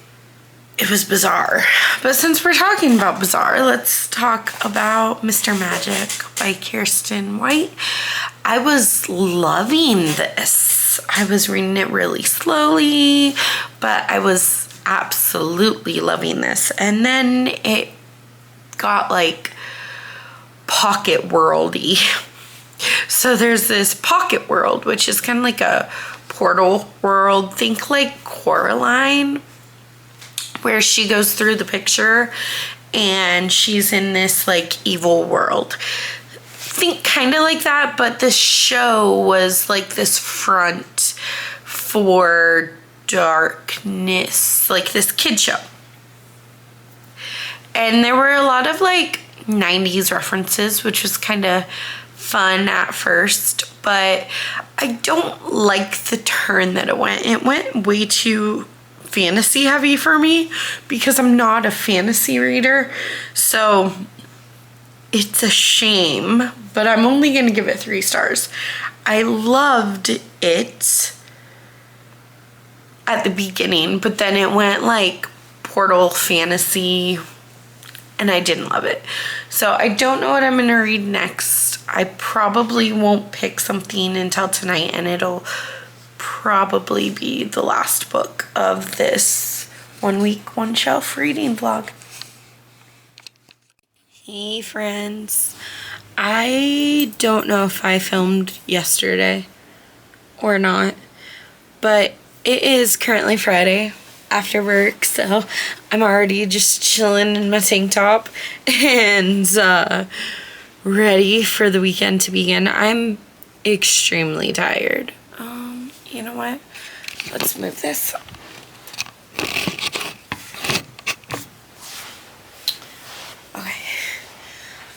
was bizarre. But since we're talking about bizarre, let's talk about Mr. Magic by Kiersten White. I was loving this. I was reading it really slowly, but I was absolutely loving this. And then it got like pocket worldy. So there's this pocket world, which is kind of like a portal world. Think like Coraline, where she goes through the picture and she's in this like evil world. Think kind of like that, but the show was like this front for Darkness, like this kid show. And there were a lot of like 90s references, which was kind of fun at first, but I don't like the turn that it went. It went way too fantasy heavy for me because I'm not a fantasy reader. So it's a shame, but I'm only going to give it 3 stars. I loved it at the beginning, but then it went like portal fantasy and I didn't love it. So I don't know what I'm going to read next. I probably won't pick something until tonight, and it'll probably be the last book of this 1 week, 1 shelf reading vlog. Hey friends, I don't know if I filmed yesterday or not, but it is currently Friday after work, so I'm already just chilling in my tank top and ready for the weekend to begin. I'm extremely tired. You know what? Let's move this. Okay.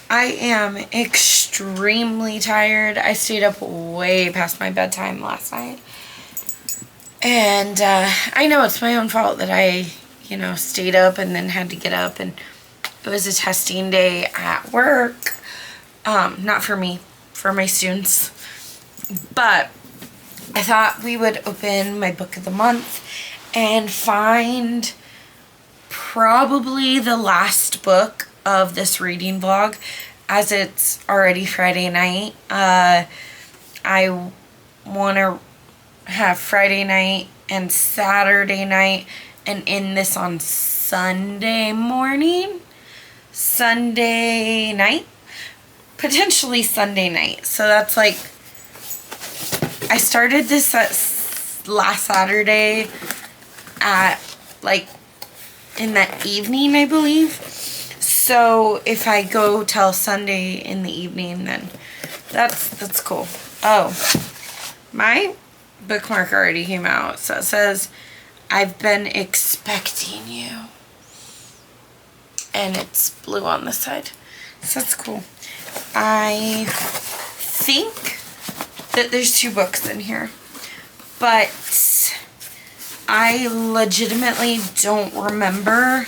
I am extremely tired. I stayed up way past my bedtime last night. And I know it's my own fault that I, stayed up and then had to get up. And it was a testing day at work. Not for me, for my students. But I thought we would open my book of the month and find probably the last book of this reading vlog, as it's already Friday night. I want to have Friday night and Saturday night and end this on Sunday morning, Sunday night, potentially Sunday night. So that's like, I started this last Saturday at like in the evening, I believe. So if I go till Sunday in the evening, then that's cool. Oh, my bookmark already came out, so it says, "I've been expecting you," and it's blue on this side, so that's cool. I think that there's 2 books in here, but I legitimately don't remember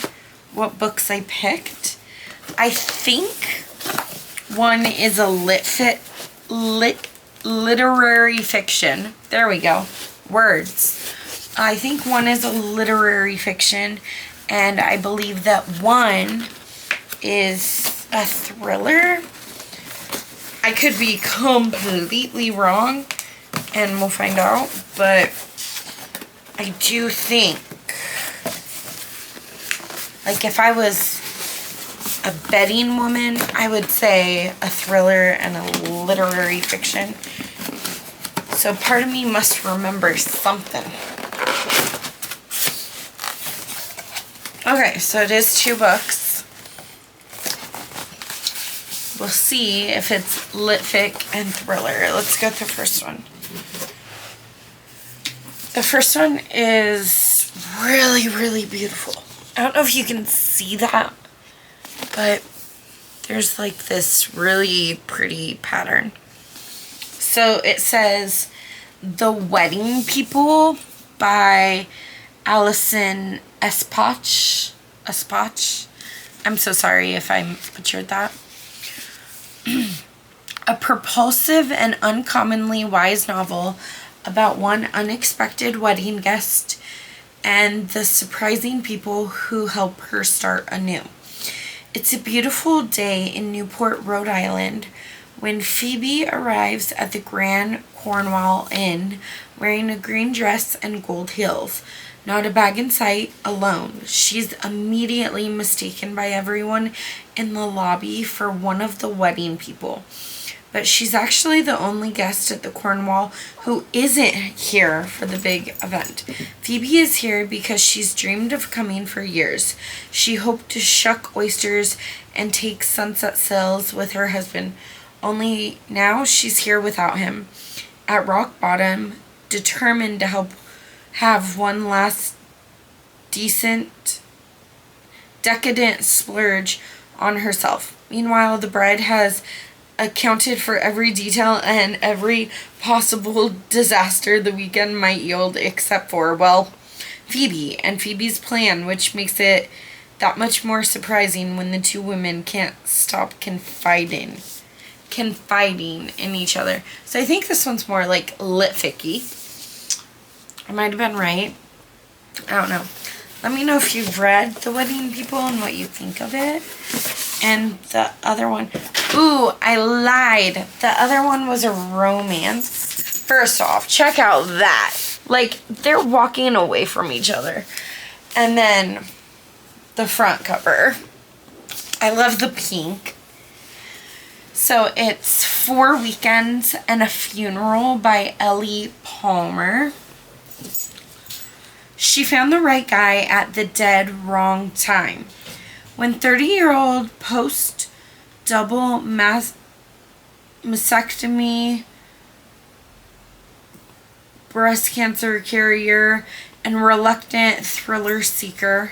what books I picked. I think one is a literary fiction. There we go. Words. I think one is a literary fiction, and I believe that one is a thriller. I could be completely wrong, and we'll find out, but I do think, like, if I was a betting woman, I would say a thriller and a literary fiction. So part of me must remember something. Okay, so it is 2 books. We'll see if it's lit fic and thriller. Let's go with the first one. The first one is really, really beautiful. I don't know if you can see that, but there's like this really pretty pattern. So it says The Wedding People by Alison Espach. I'm so sorry if I butchered that. A propulsive and uncommonly wise novel about one unexpected wedding guest and the surprising people who help her start anew. It's a beautiful day in Newport, Rhode Island, when Phoebe arrives at the Grand Cornwall Inn wearing a green dress and gold heels. Not a bag in sight, alone. She's immediately mistaken by everyone in the lobby for one of the wedding people. But she's actually the only guest at the Cornwall who isn't here for the big event. Phoebe is here because she's dreamed of coming for years. She hoped to shuck oysters and take sunset sails with her husband. Only now she's here without him. At rock bottom, determined to help have one last decadent splurge on herself. Meanwhile, the bride has accounted for every detail and every possible disaster the weekend might yield, except for, well, Phoebe and Phoebe's plan, which makes it that much more surprising when the two women can't stop confiding in each other. So I think this one's more like lit ficky. I might have been right. I don't know. Let me know if you've read The Wedding People and what you think of it. And the other one, ooh, I lied. The other one was a romance. First off, check out that. Like, they're walking away from each other. And then the front cover. I love the pink. So it's 4 Weekends and a Funeral by Ellie Palmer. She found the right guy at the dead wrong time. When 30-year-old post-double mastectomy breast cancer carrier and reluctant thrill seeker,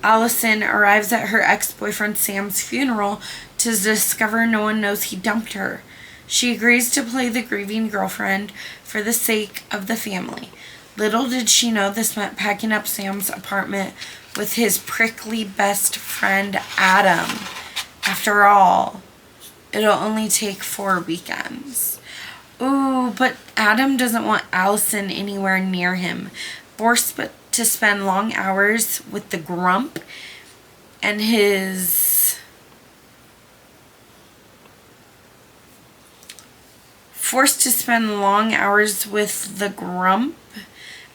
Allison arrives at her ex-boyfriend Sam's funeral to discover no one knows he dumped her. She agrees to play the grieving girlfriend for the sake of the family. Little did she know this meant packing up Sam's apartment with his prickly best friend Adam. After all, it'll only take 4 weekends. Ooh, but Adam doesn't want Allison anywhere near him. Forced to spend long hours with the grump and his...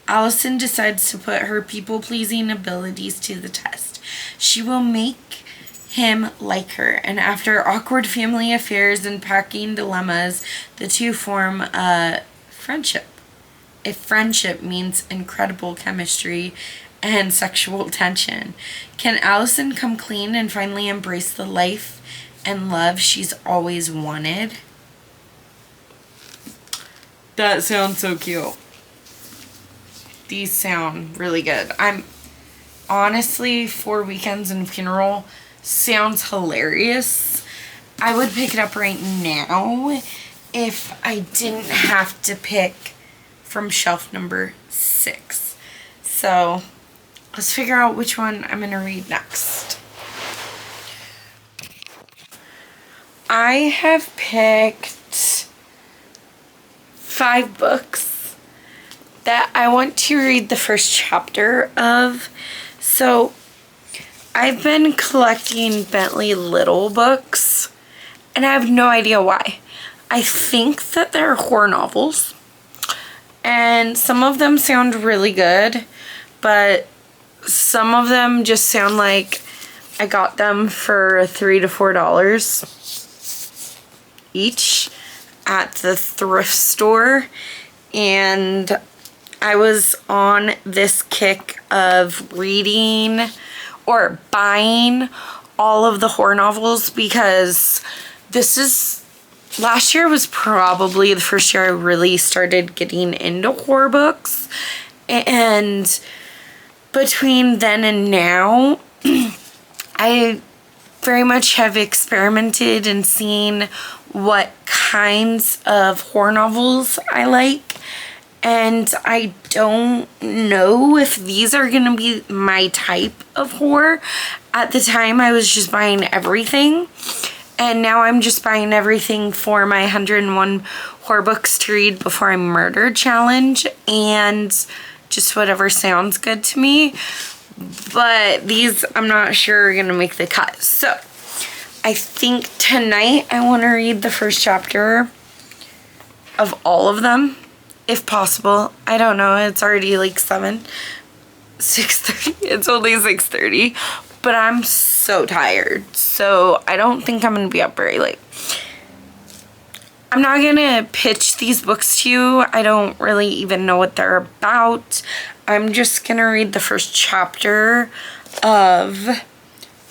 Allison decides to put her people-pleasing abilities to the test. She will make him like her, and after awkward family affairs and packing dilemmas, the two form a friendship. If friendship means incredible chemistry and sexual tension, can Allison come clean and finally embrace the life and love she's always wanted? That sounds so cute. These sound really good. I'm honestly, 4 Weekends and Funeral sounds hilarious. I would pick it up right now if I didn't have to pick from shelf number 6. So let's figure out which one I'm going to read next. I have picked 5 books that I want to read the first chapter of. So I've been collecting Bentley Little books, and I have no idea why. I think that they're horror novels, and some of them sound really good, but some of them just sound like I got them for $3 to $4 each at the thrift store, and I was on this kick of reading or buying all of the horror novels because last year was probably the first year I really started getting into horror books, and between then and now I very much have experimented and seen what kinds of horror novels I like. And I don't know if these are going to be my type of horror. At the time, I was just buying everything. And now I'm just buying everything for my 101 horror books to read before I'm murdered challenge. And just whatever sounds good to me. But these, I'm not sure are going to make the cut. So, I think tonight I want to read the first chapter of all of them. If possible. I don't know. It's already like 6:30. It's only 6:30. But I'm so tired. So I don't think I'm going to be up very late. I'm not going to pitch these books to you. I don't really even know what they're about. I'm just going to read the first chapter of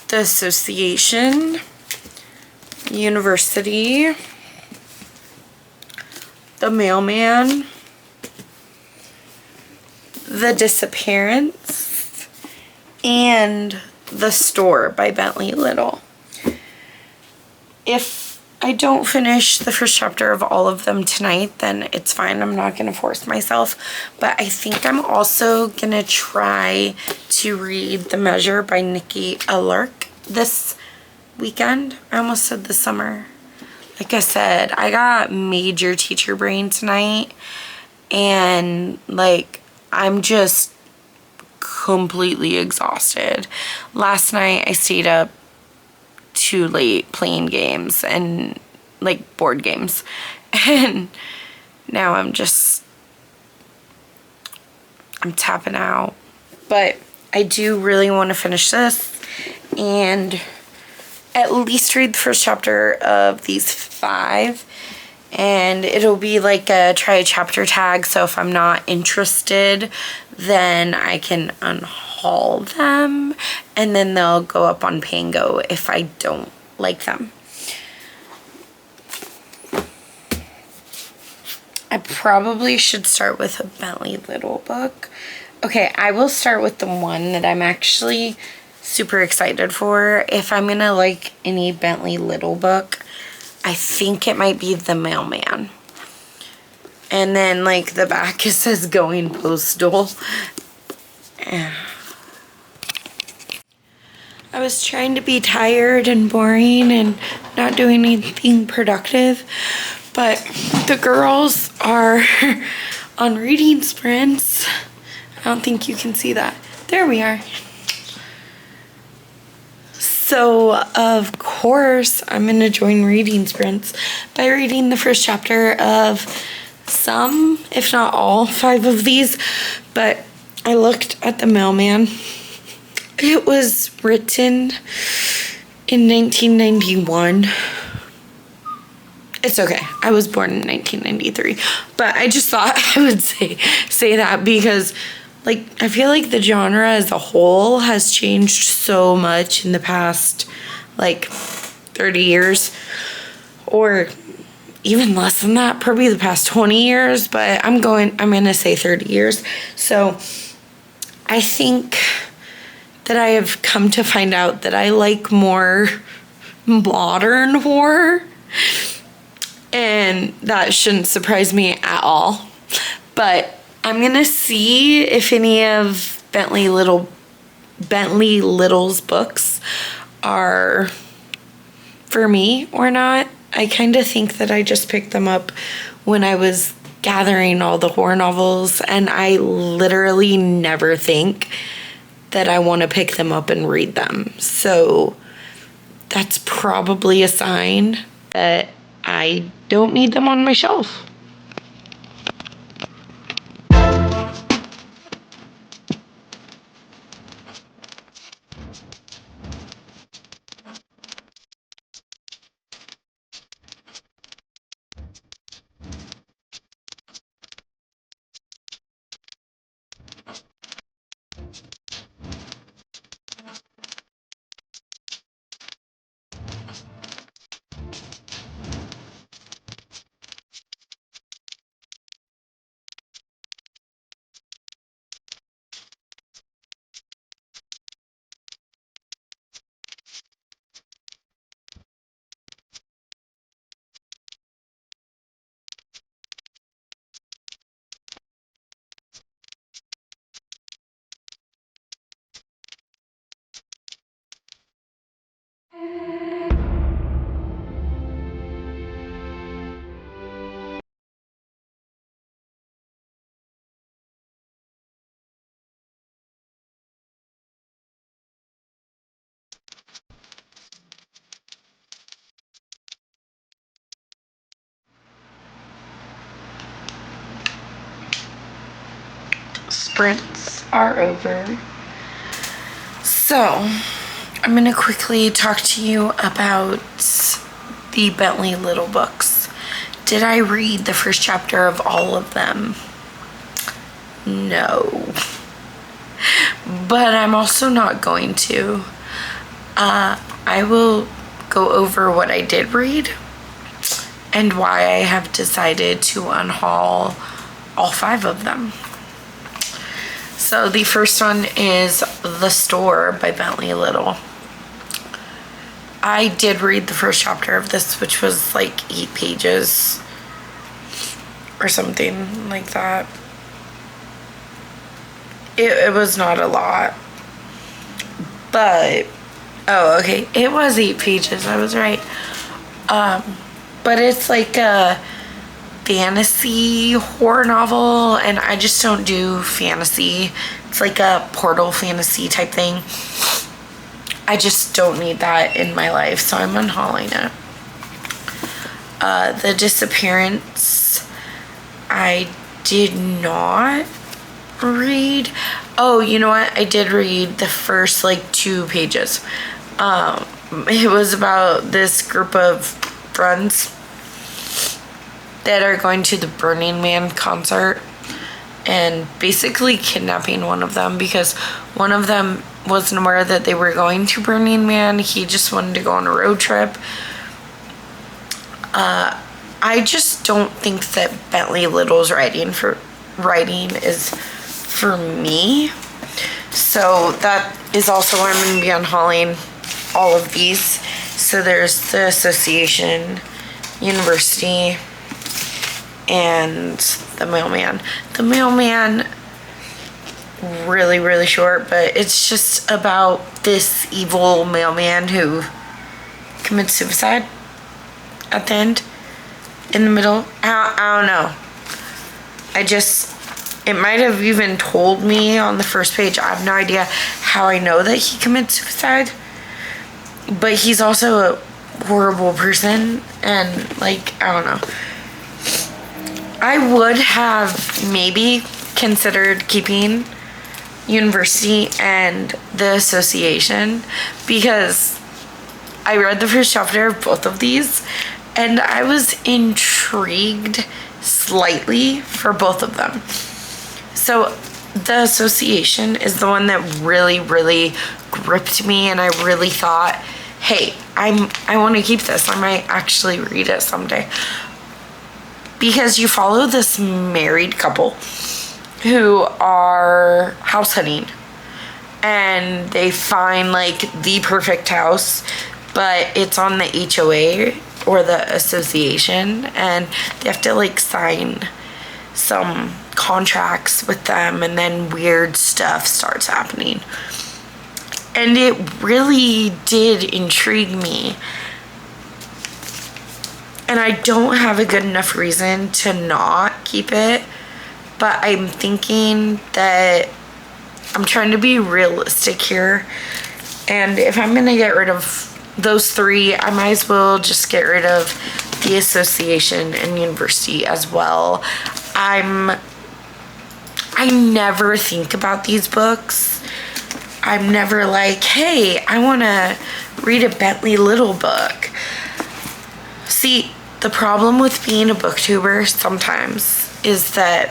The Association, University, The Mailman, The Disappearance and The Store by Bentley Little. If I don't finish the first chapter of all of them tonight, then it's fine. I'm not going to force myself. But I think I'm also going to try to read The Measure by Nikki Alark this weekend. I almost said this summer. Like I said, I got major teacher brain tonight. And, like, I'm just completely exhausted. Last night, I stayed up too late playing games and, like, board games. And now I'm tapping out. But I do really want to finish this and at least read the first chapter of these 5. And it'll be like a try a chapter tag, so if I'm not interested, then I can unhaul them, and then they'll go up on Pango if I don't like them. I probably should start with a Bentley Little book. Okay, I will start with the one that I'm actually super excited for. If I'm gonna like any Bentley Little book, I think it might be The Mailman. And then, like, the back, it says Going Postal. I was trying to be tired and boring and not doing anything productive. But the girls are on reading sprints. I don't think you can see that. There we are. So, of course, I'm going to join reading sprints by reading the first chapter of some, if not all, 5 of these. But I looked at The Mailman. It was written in 1991. It's okay. I was born in 1993. But I just thought I would say that because, like, I feel like the genre as a whole has changed so much in the past, like, 30 years. Or even less than that, probably the past 20 years. But I'm going to say 30 years. So I think that I have come to find out that I like more modern horror. And that shouldn't surprise me at all. But I'm going to see if any of Bentley Little's books are for me or not. I kind of think that I just picked them up when I was gathering all the horror novels, and I literally never think that I want to pick them up and read them. So that's probably a sign that I don't need them on my shelf. Sprints are over. So, I'm going to quickly talk to you about the Bentley Little books. Did I read the first chapter of all of them? No. But I'm also not going to. I will go over what I did read and why I have decided to unhaul all 5 of them. So the first one is The Store by Bentley Little. I did read the first chapter of this, which was like 8 pages or something like that. It was not a lot. But, oh, okay. It was 8 pages. I was right. But it's like a fantasy horror novel, and I just don't do fantasy. It's like a portal fantasy type thing. I just don't need that in my life, so I'm unhauling it. The Disappearance, I did not read. Oh, you know what? I did read the first like 2 pages. It was about this group of friends that are going to the Burning Man concert and basically kidnapping one of them because one of them wasn't aware that they were going to Burning Man. He just wanted to go on a road trip. I just don't think that Bentley Little's writing is for me. So that is also why I'm going to be unhauling all of these. So there's The Association, University, and The Mailman. The Mailman, really, really short, but it's just about this evil mailman who commits suicide at the end, in the middle. I don't know. It might have even told me on the first page. I have no idea how I know that he commits suicide. But he's also a horrible person, and like, I don't know. I would have maybe considered keeping University and The Association because I read the first chapter of both of these and I was intrigued slightly for both of them. So The Association is the one that really, really gripped me, and I really thought, hey, I want to keep this. I might actually read it someday. Because you follow this married couple who are house hunting, and they find like the perfect house, but it's on the HOA or the association, and they have to like sign some contracts with them, and then weird stuff starts happening. And it really did intrigue me. And I don't have a good enough reason to not keep it, but I'm thinking that I'm trying to be realistic here. And if I'm going to get rid of those 3, I might as well just get rid of The Association and University as well. I never think about these books. I'm never like, hey, I want to read a Bentley Little book. See, the problem with being a booktuber sometimes is that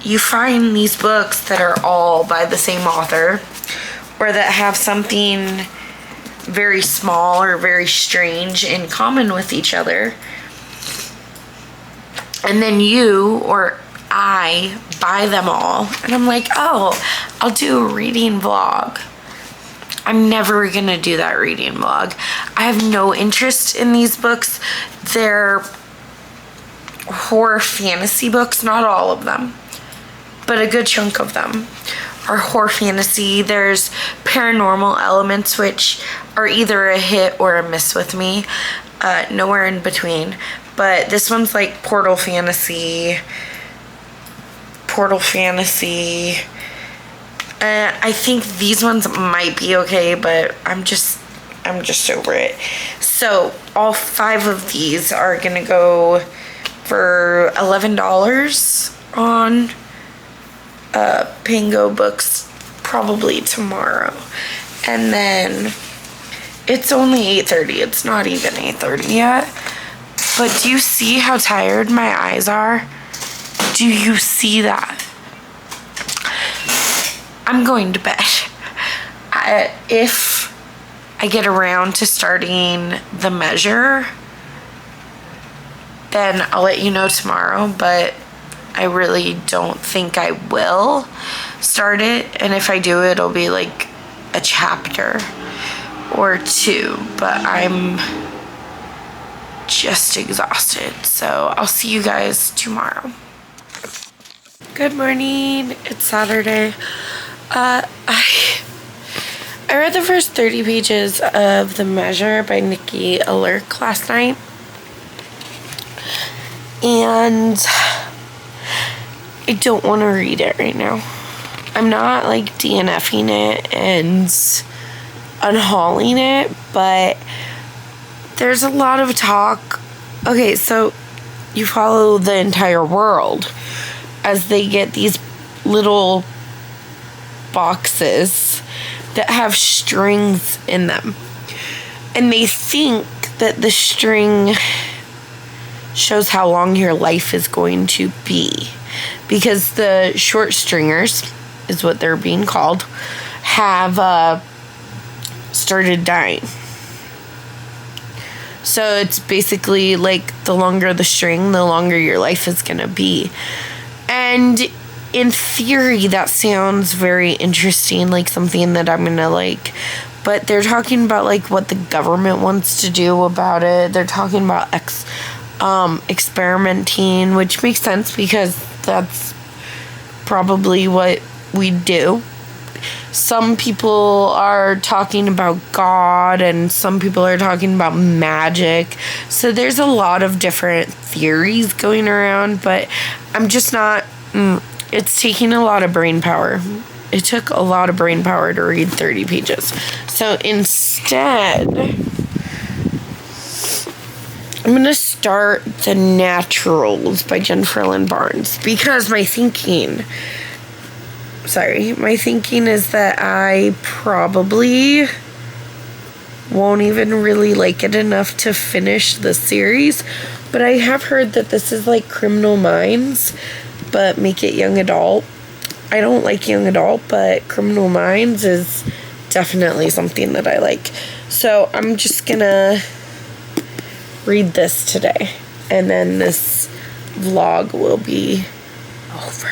you find these books that are all by the same author, or that have something very small or very strange in common with each other. And then you or I buy them all, and I'm like, oh, I'll do a reading vlog. I'm never gonna do that reading vlog. I have no interest in these books. They're horror fantasy books, not all of them, but a good chunk of them are horror fantasy. There's paranormal elements, which are either a hit or a miss with me, nowhere in between. But this one's like portal fantasy. I think these ones might be okay, but I'm just over it. So all 5 of these are gonna go for $11 on Pango Books probably tomorrow. And then it's only 8:30. It's not even 8:30 yet. But do you see how tired my eyes are? Do you see that? I'm going to bed. If I get around to starting The Measure, then I'll let you know tomorrow. But I really don't think I will start it. And if I do, it'll be like a chapter or two. But I'm just exhausted. So I'll see you guys tomorrow. Good morning. It's Saturday. I read the first 30 pages of The Measure by Nikki Alert last night. And I don't want to read it right now. I'm not like DNFing it and unhauling it, but there's a lot of talk. Okay, so you follow the entire world as they get these little boxes that have strings in them. And they think that the string shows how long your life is going to be. Because the short stringers, is what they're being called, have started dying. So it's basically like the longer the string, the longer your life is going to be. And in theory, that sounds very interesting, like something that I'm going to like. But they're talking about like what the government wants to do about it. They're talking about experimenting, which makes sense because that's probably what we do. Some people are talking about God and some people are talking about magic. So there's a lot of different theories going around, but I'm just not... it's taking a lot of brain power. It took a lot of brain power to read 30 pages. So instead, I'm going to start The Naturals by Jennifer Lynn Barnes because my thinking is that I probably won't even really like it enough to finish the series. But I have heard that this is like Criminal Minds, but make it young adult. I don't like young adult, but Criminal Minds is definitely something that I like. So I'm just gonna read this today, and then this vlog will be over.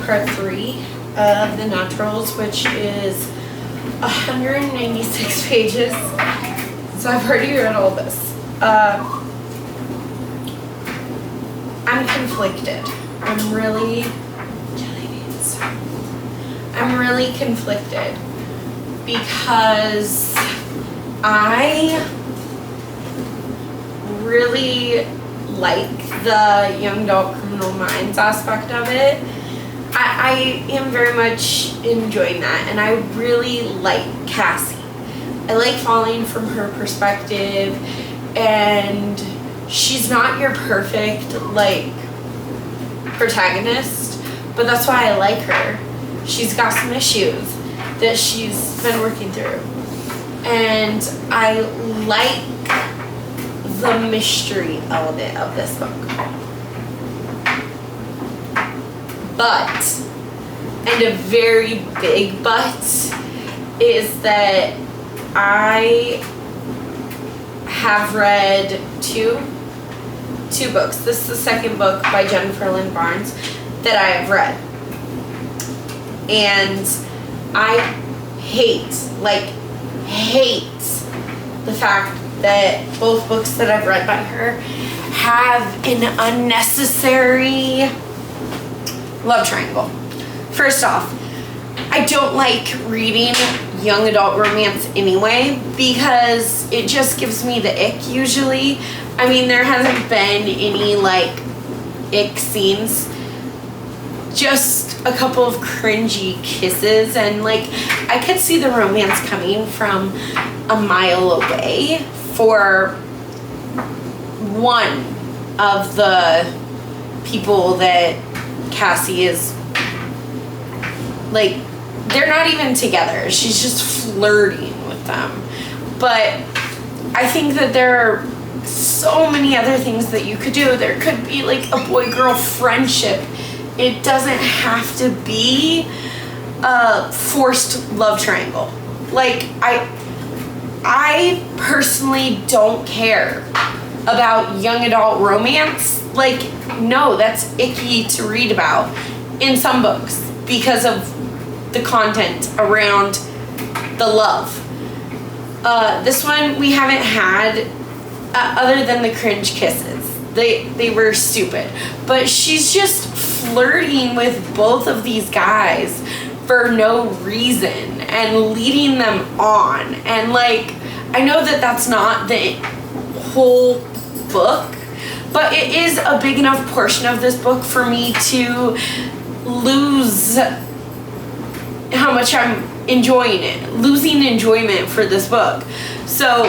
Part 3 of The Naturals, which is 196 pages. So I've already read all this. I'm conflicted. I'm really conflicted because I really like the young adult Criminal Minds aspect of it. I am very much enjoying that, and I really like Cassie. I like following from her perspective, and she's not your perfect, like, protagonist, but that's why I like her. She's got some issues that she's been working through. And I like the mystery element of this book. But, and a very big but, is that I have read two books. This is the second book by Jennifer Lynn Barnes that I have read. And I hate the fact that both books that I've read by her have an unnecessary love triangle. First off, I don't like reading young adult romance anyway because it just gives me the ick usually. I mean, there hasn't been any like ick scenes, just a couple of cringy kisses, and like I could see the romance coming from a mile away for one of the people that Cassie is like, they're not even together. She's just flirting with them. But I think that there are so many other things that you could do. There could be like a boy-girl friendship. It doesn't have to be a forced love triangle. Like, I personally don't care about young adult romance. Like, no, that's icky to read about in some books because of the content around the love. This one we haven't had, other than the cringe kisses. They were stupid. But she's just flirting with both of these guys for no reason and leading them on. And like, I know that that's not the whole book, but it is a big enough portion of this book for me to lose how much I'm enjoying it, losing enjoyment for this book. So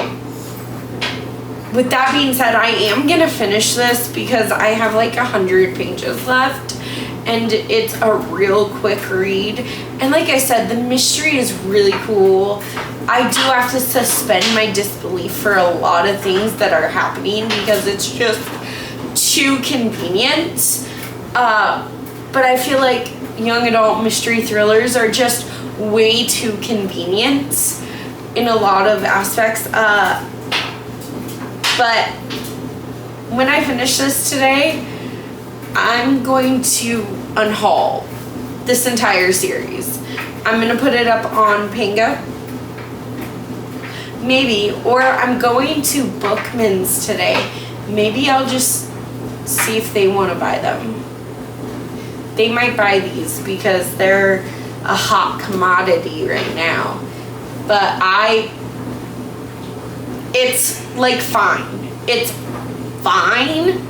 with that being said, I am gonna finish this because I have like 100 pages left and it's a real quick read. And like I said, the mystery is really cool. I do have to suspend my disbelief for a lot of things that are happening because it's just too convenient. But I feel like young adult mystery thrillers are just way too convenient in a lot of aspects. But when I finish this today, I'm going to unhaul this entire series. I'm going to put it up on Panga. Maybe. Or I'm going to Bookman's today. Maybe I'll just see if they want to buy them. They might buy these because they're a hot commodity right now. But it's like fine. It's fine,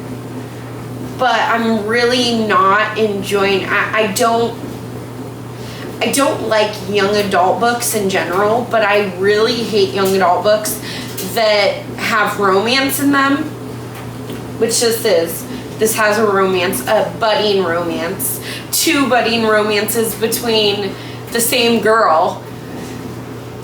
but I'm really not enjoying. I don't like young adult books in general, but I really hate young adult books that have romance in them, which this is. This has a romance, a budding romance, 2 budding romances between the same girl.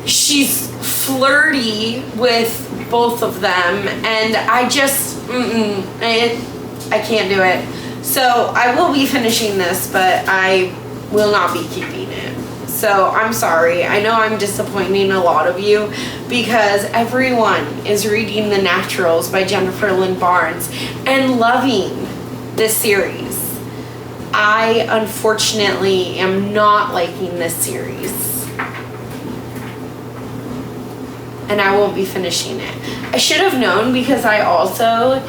She's flirty with both of them, and I just, I can't do it. So I will be finishing this, but I will not be keeping it. So I'm sorry. I know I'm disappointing a lot of you because everyone is reading The Naturals by Jennifer Lynn Barnes and loving this series. I unfortunately am not liking this series. And I won't be finishing it. I should have known because I also,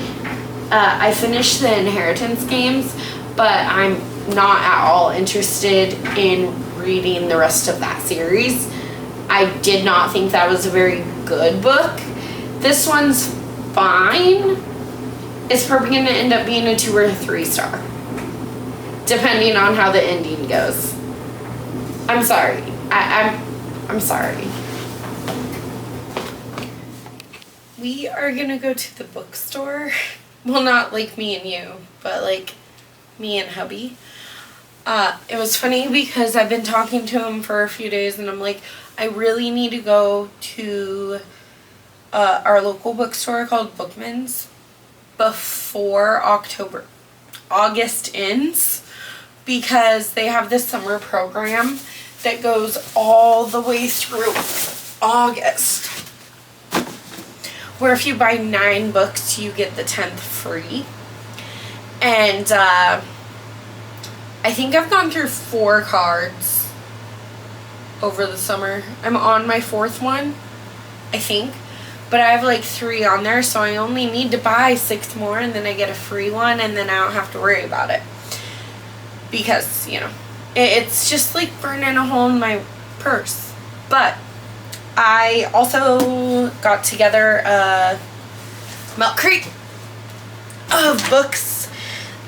I finished the Inheritance games, but I'm not at all interested in reading the rest of that series. I did not think that was a very good book. This one's fine. It's probably going to end up being a 2 or 3 star, depending on how the ending goes. I'm sorry. I'm sorry. We are gonna go to the bookstore. Well, not like me and you, but like me and hubby. It was funny because I've been talking to him for a few days and I'm like, I really need to go to our local bookstore called Bookman's before August ends, because they have this summer program that goes all the way through August, where if you buy 9 books you get the 10th free. And I think I've gone through 4 cards over the summer. I'm on my 4th one, I think. But I have like 3 on there, so I only need to buy 6 more and then I get a free one and then I don't have to worry about it. Because, you know, it's just like burning a hole in my purse. But I also got together a milk crate of books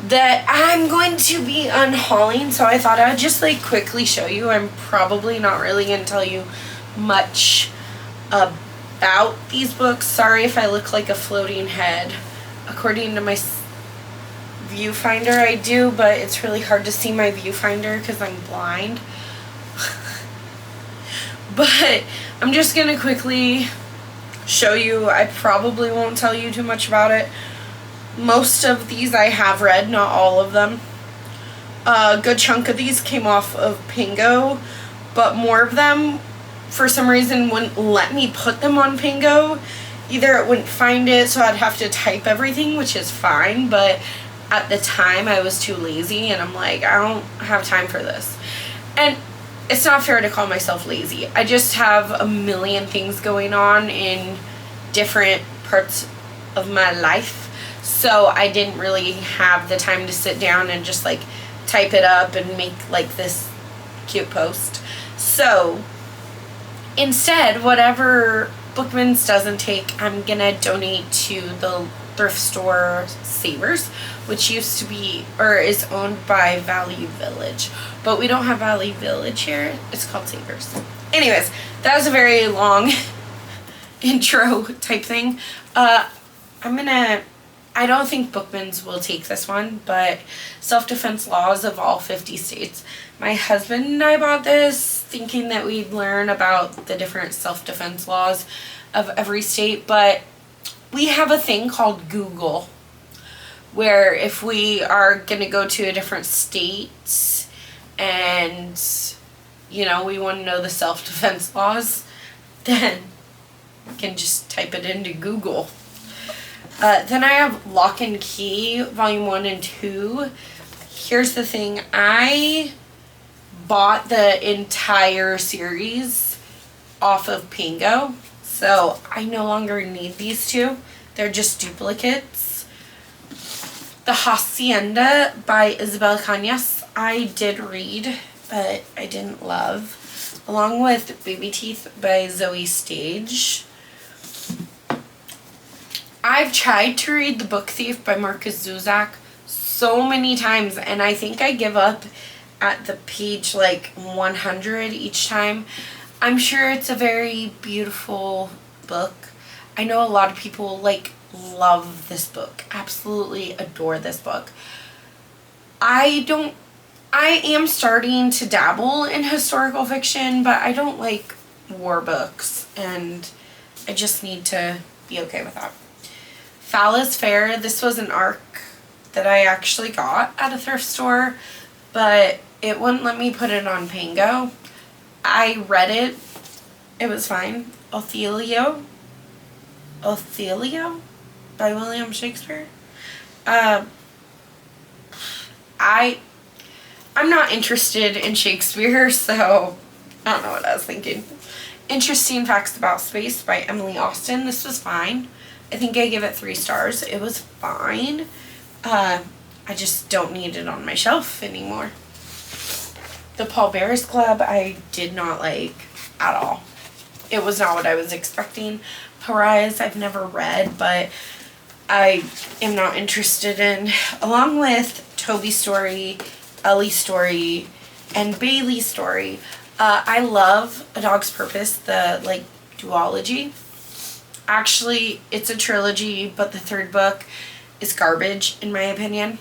that I'm going to be unhauling, so I thought I'd just like quickly show you. I'm probably not really going to tell you much about these books. Sorry if I look like a floating head. According to my viewfinder I do, but it's really hard to see my viewfinder because I'm blind. But I'm just going to quickly show you. I probably won't tell you too much about it. Most of these I have read, not all of them. A good chunk of these came off of Pingo, but more of them, for some reason, wouldn't let me put them on Pingo. Either it wouldn't find it, so I'd have to type everything, which is fine, but at the time I was too lazy, and I'm like, I don't have time for this. And it's not fair to call myself lazy. I just have a million things going on in different parts of my life. So I didn't really have the time to sit down and just like type it up and make like this cute post. So instead, whatever Bookman's doesn't take, I'm gonna donate to the thrift store Savers, which used to be, or is owned by Value Village. But we don't have Value Village here. It's called Savers. Anyways, that was a very long intro type thing. I don't think Bookman's will take this one, but Self-Defense Laws of All 50 States. My husband and I bought this thinking that we'd learn about the different self-defense laws of every state, but we have a thing called Google, where if we are going to go to a different state and, you know, we want to know the self-defense laws, then we can just type it into Google. Then I have Lock and Key, Volume 1 and 2. Here's the thing. I bought the entire series off of Pingo, so I no longer need these 2. They're just duplicates. The Hacienda by Isabel Cañas, I did read, but I didn't love. Along with Baby Teeth by Zoe Stage. I've tried to read The Book Thief by Markus Zusak so many times, and I think I give up at the page like 100 each time. I'm sure it's a very beautiful book. I know a lot of people like love this book, absolutely adore this book. I am starting to dabble in historical fiction, but I don't like war books, and I just need to be okay with that. Foul is Fair. This was an arc that I actually got at a thrift store, but it wouldn't let me put it on Pingo. I read it. It was fine. Othello by William Shakespeare. I'm not interested in Shakespeare, so I don't know what I was thinking. Interesting Facts About Space by Emily Austen. This was fine. I think I give it 3 stars. It was fine. I just don't need it on my shelf anymore. The Pallbearers Club I did not like at all. It was not what I was expecting. Pariahs I've never read, but I am not interested in. Along with Toby's Story, Ellie's Story, and Bailey's Story. I love A Dog's Purpose, the like duology. Actually, it's a trilogy, but the 3rd book is garbage in my opinion.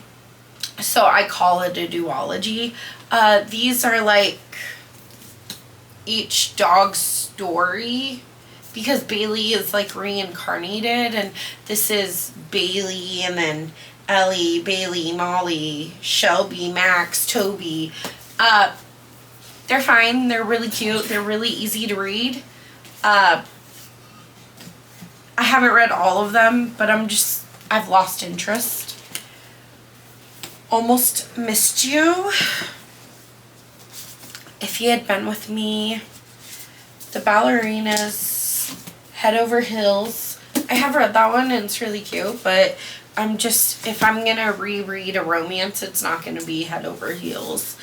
So I call it a duology. These are like each dog's story, because Bailey is like reincarnated, and this is Bailey, and then Ellie, Bailey, Molly, Shelby, Max, Toby. They're fine. They're really cute. They're really easy to read. I haven't read all of them, but I've lost interest. Almost Missed You. If You Had Been With Me. The Ballerinas. Head Over Heels. I have read that one and it's really cute, but if I'm gonna reread a romance, it's not gonna be Head Over Heels.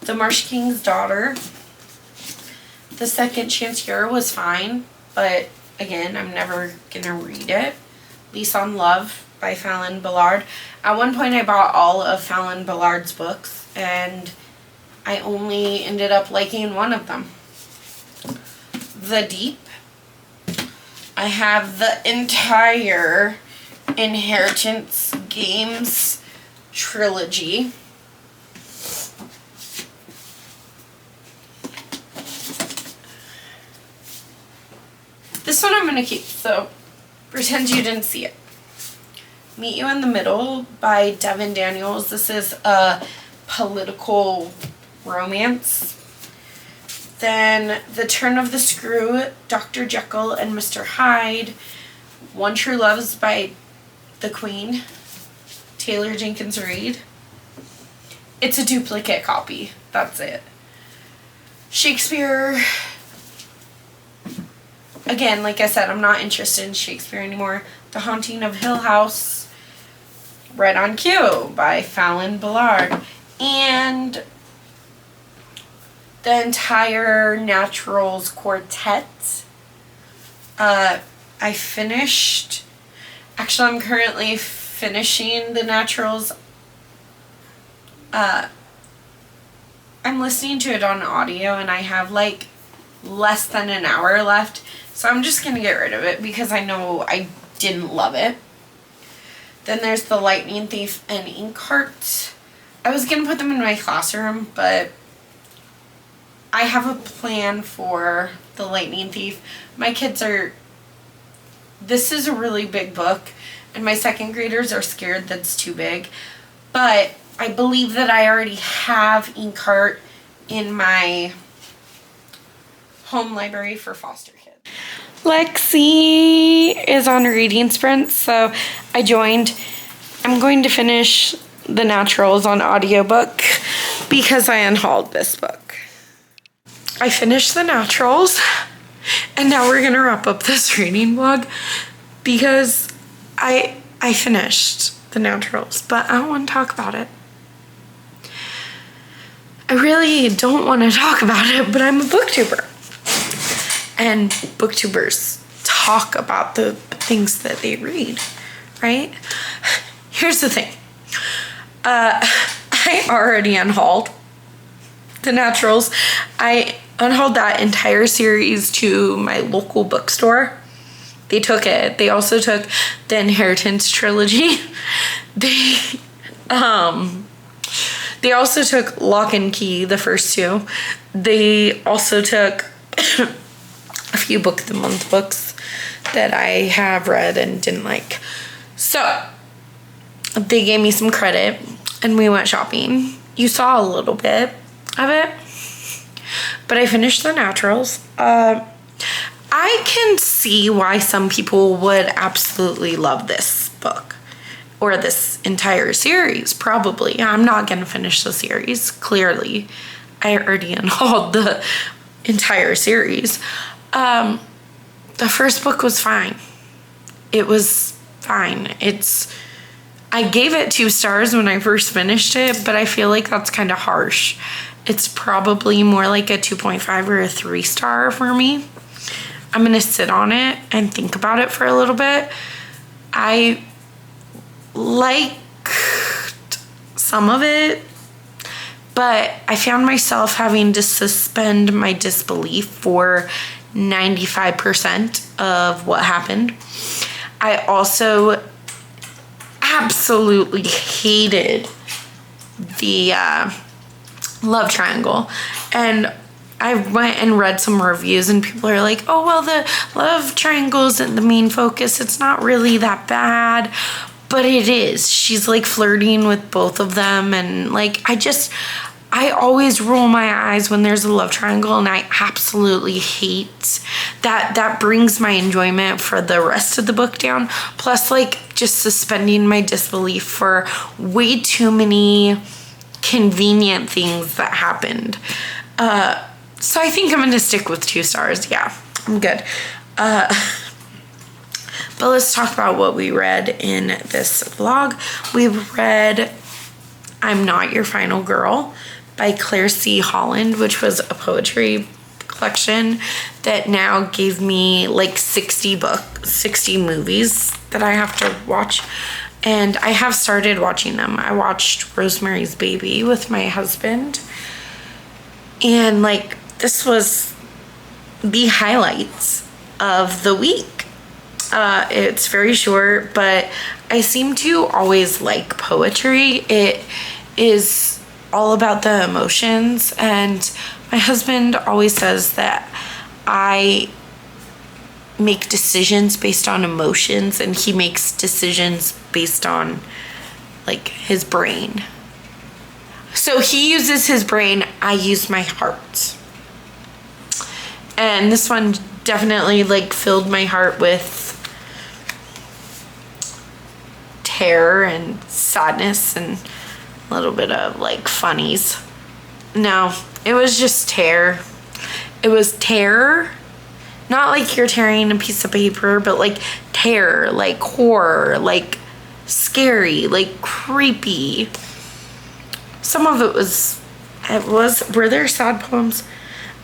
The Marsh King's Daughter. The Second Chance Cure was fine, but again, I'm never gonna read it. Lease on Love by Fallon Ballard. At one point I bought all of Fallon Ballard's books, and I only ended up liking one of them. The Deep. I have the entire Inheritance Games trilogy. This one I'm going to keep, so pretend you didn't see it. Meet You in the Middle by Devin Daniels. This is a political romance. Then The Turn of the Screw, Dr. Jekyll and Mr. Hyde. One True Loves by the Queen, Taylor Jenkins Reid. It's a duplicate copy. That's it. Shakespeare. Again, like I said, I'm not interested in Shakespeare anymore. The Haunting of Hill House. Right on Cue by Fallon Ballard. And the entire Naturals Quartet. I finished. Actually, I'm currently finishing the Naturals. I'm listening to it on audio, and I have like less than an hour left. So I'm just going to get rid of it because I know I didn't love it. Then there's The Lightning Thief and Inkheart. I was going to put them in my classroom, but I have a plan for The Lightning Thief. My kids are... This is a really big book, and my second graders are scared that it's too big. But I believe that I already have Inkheart in my home library for foster kids. Lexi is on reading sprints, so I joined. I'm going to finish The Naturals on audiobook because I unhauled this book. I finished The Naturals, and now we're going to wrap up this reading vlog because I finished The Naturals, but I don't want to talk about it. I really don't want to talk about it, but I'm a booktuber. And booktubers talk about the things that they read, right? Here's the thing. I already unhauled The Naturals. I unhauled that entire series to my local bookstore. They took it. They also took the Inheritance trilogy. They also took Lock and Key, the first two. They also took a few Book of the Month books that I have read and didn't like. So they gave me some credit and we went shopping. You saw a little bit of it, but I finished The Naturals. I can see why some people would absolutely love this book or this entire series, probably. I'm not going to finish the series, clearly. I already unhauled the entire series. The first book was fine. It was fine. I gave it 2 stars when I first finished it, but I feel like that's kind of harsh. It's probably more like a 2.5 or a 3 star for me. I'm going to sit on it and think about it for a little bit. I liked some of it, but I found myself having to suspend my disbelief for 95% of what happened. I also absolutely hated the love triangle, and I went and read some reviews, and people are like, oh, well, the love triangle isn't the main focus. It's not really that bad, but it is. She's like flirting with both of them, and like, I always roll my eyes when there's a love triangle, and I absolutely hate that. That brings my enjoyment for the rest of the book down. Plus, like, just suspending my disbelief for way too many convenient things that happened. So I think I'm gonna stick with 2 stars. Yeah, I'm good. But let's talk about what we read in this vlog. We read I'm Not Your Final Girl by Claire C. Holland, which was a poetry collection that now gave me like 60 movies that I have to watch. And I have started watching them. I watched Rosemary's Baby with my husband. And like, this was the highlights of the week. It's very short, but I seem to always like poetry. It is all about the emotions, and my husband always says that I make decisions based on emotions, and he makes decisions based on like his brain. So he uses his brain, I use my heart. And this one definitely like filled my heart with terror and sadness and a little bit of like funnies. No, it was just terror. It was terror. Not like you're tearing a piece of paper, but like terror, like horror, like scary, like creepy. Some of it were there sad poems?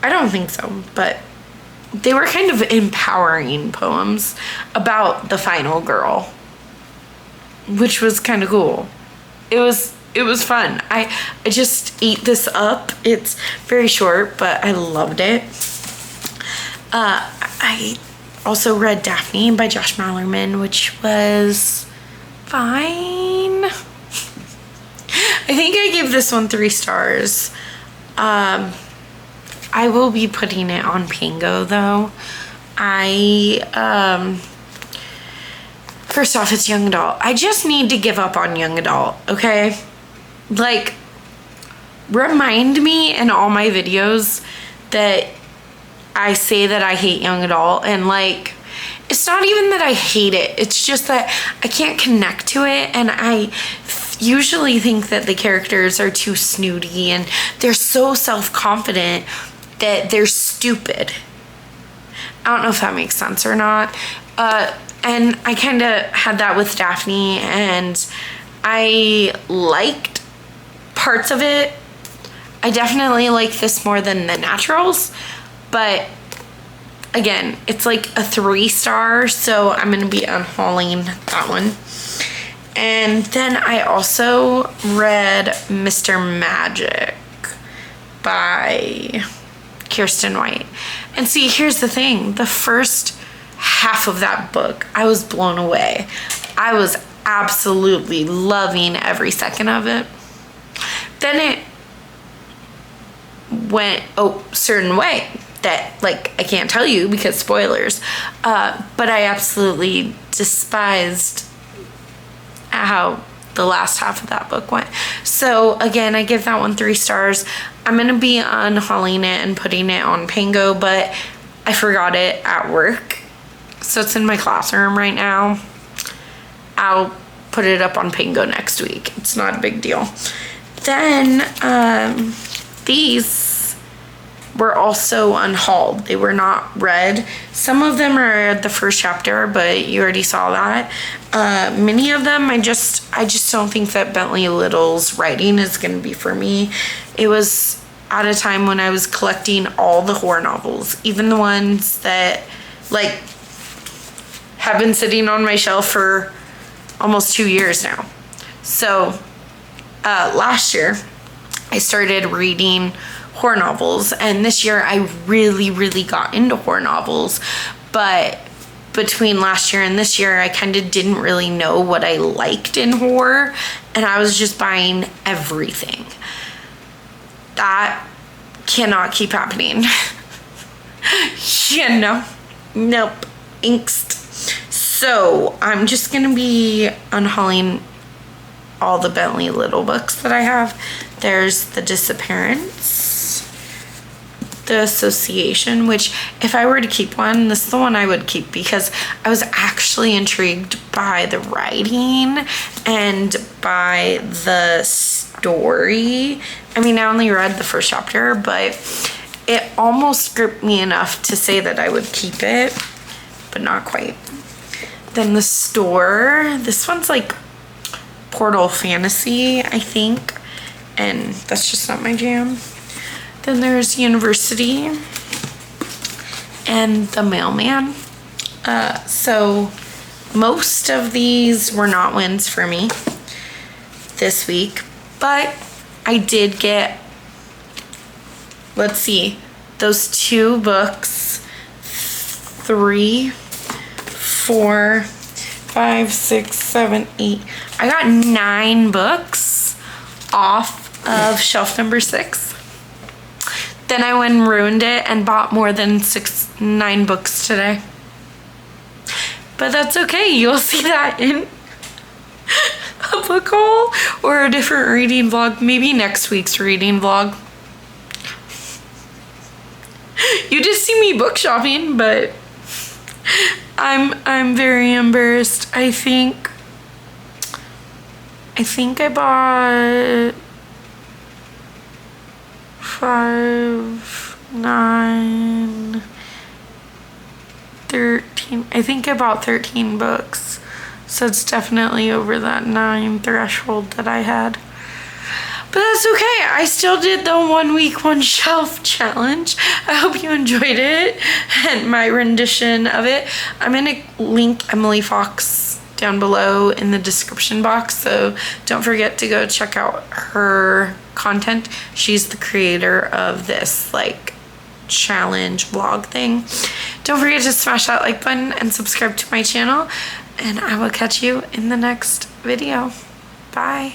I don't think so, but they were kind of empowering poems about the final girl, which was kind of cool. It was fun. I just ate this up. It's very short, but I loved it. I also read Daphne by Josh Malerman, which was fine. I think I gave this one 3 stars. I will be putting it on Pango though. First off, it's young adult. I just need to give up on young adult, okay? Like, remind me in all my videos that I say that I hate young adult, and like, it's not even that I hate it. It's just that I can't connect to it, and I usually think that the characters are too snooty and they're so self-confident that they're stupid. I don't know if that makes sense or not. And I kind of had that with Daphne, and I liked parts of it. I definitely like this more than The Naturals, but again, it's like a 3-star, so I'm gonna be unhauling that one. And then I also read Mr. Magic by Kiersten White. And see, here's the thing. The first half of that book, I was blown away. I was absolutely loving every second of it. Then it went a certain way that, like, I can't tell you because spoilers, but I absolutely despised how the last half of that book went. So again, I give that one 3 stars. I'm gonna be unhauling it and putting it on Pango, but I forgot it at work, so it's in my classroom right now. I'll put it up on Pango next week. It's not a big deal. Then these were also unhauled. They were not read. Some of them are the first chapter, but you already saw that. Many of them, I just don't think that Bentley Little's writing is going to be for me. It was at a time when I was collecting all the horror novels, even the ones that like have been sitting on my shelf for almost 2 years now. So last year I started reading horror novels, and this year I really got into horror novels, but between last year and this year, I kind of didn't really know what I liked in horror, and I was just buying everything. That cannot keep happening. Yeah, no. Nope. Inked. So I'm just gonna be unhauling all the Bentley Little books that I have. There's The Disappearance, The Association, which if I were to keep one, this is the one I would keep because I was actually intrigued by the writing and by the story. I mean, I only read the first chapter, but it almost gripped me enough to say that I would keep it, but not quite. Then The Store, this one's like Portal Fantasy, I think, and that's just not my jam. Then there's University and The Mailman. So most of these were not wins for me this week, but I did get, let's see, those 2 books, 3, 4, 5, 6, 7, 8. I got 9 books off of shelf number 6. Then I went and ruined it and bought more than 9 books today. But that's okay. You'll see that in a book haul or a different reading vlog. Maybe next week's reading vlog. You just see me book shopping, but I'm very embarrassed. I think I bought 5, 9, 13. I think I bought 13 books. So it's definitely over that 9 threshold that I had. But that's okay. I still did the 1 week, 1 shelf challenge. I hope you enjoyed it and my rendition of it. I'm gonna link Emily Fox down below in the description box, so don't forget to go check out her content. She's the creator of this like challenge vlog thing. Don't forget to smash that like button and subscribe to my channel, and I will catch you in the next video. Bye.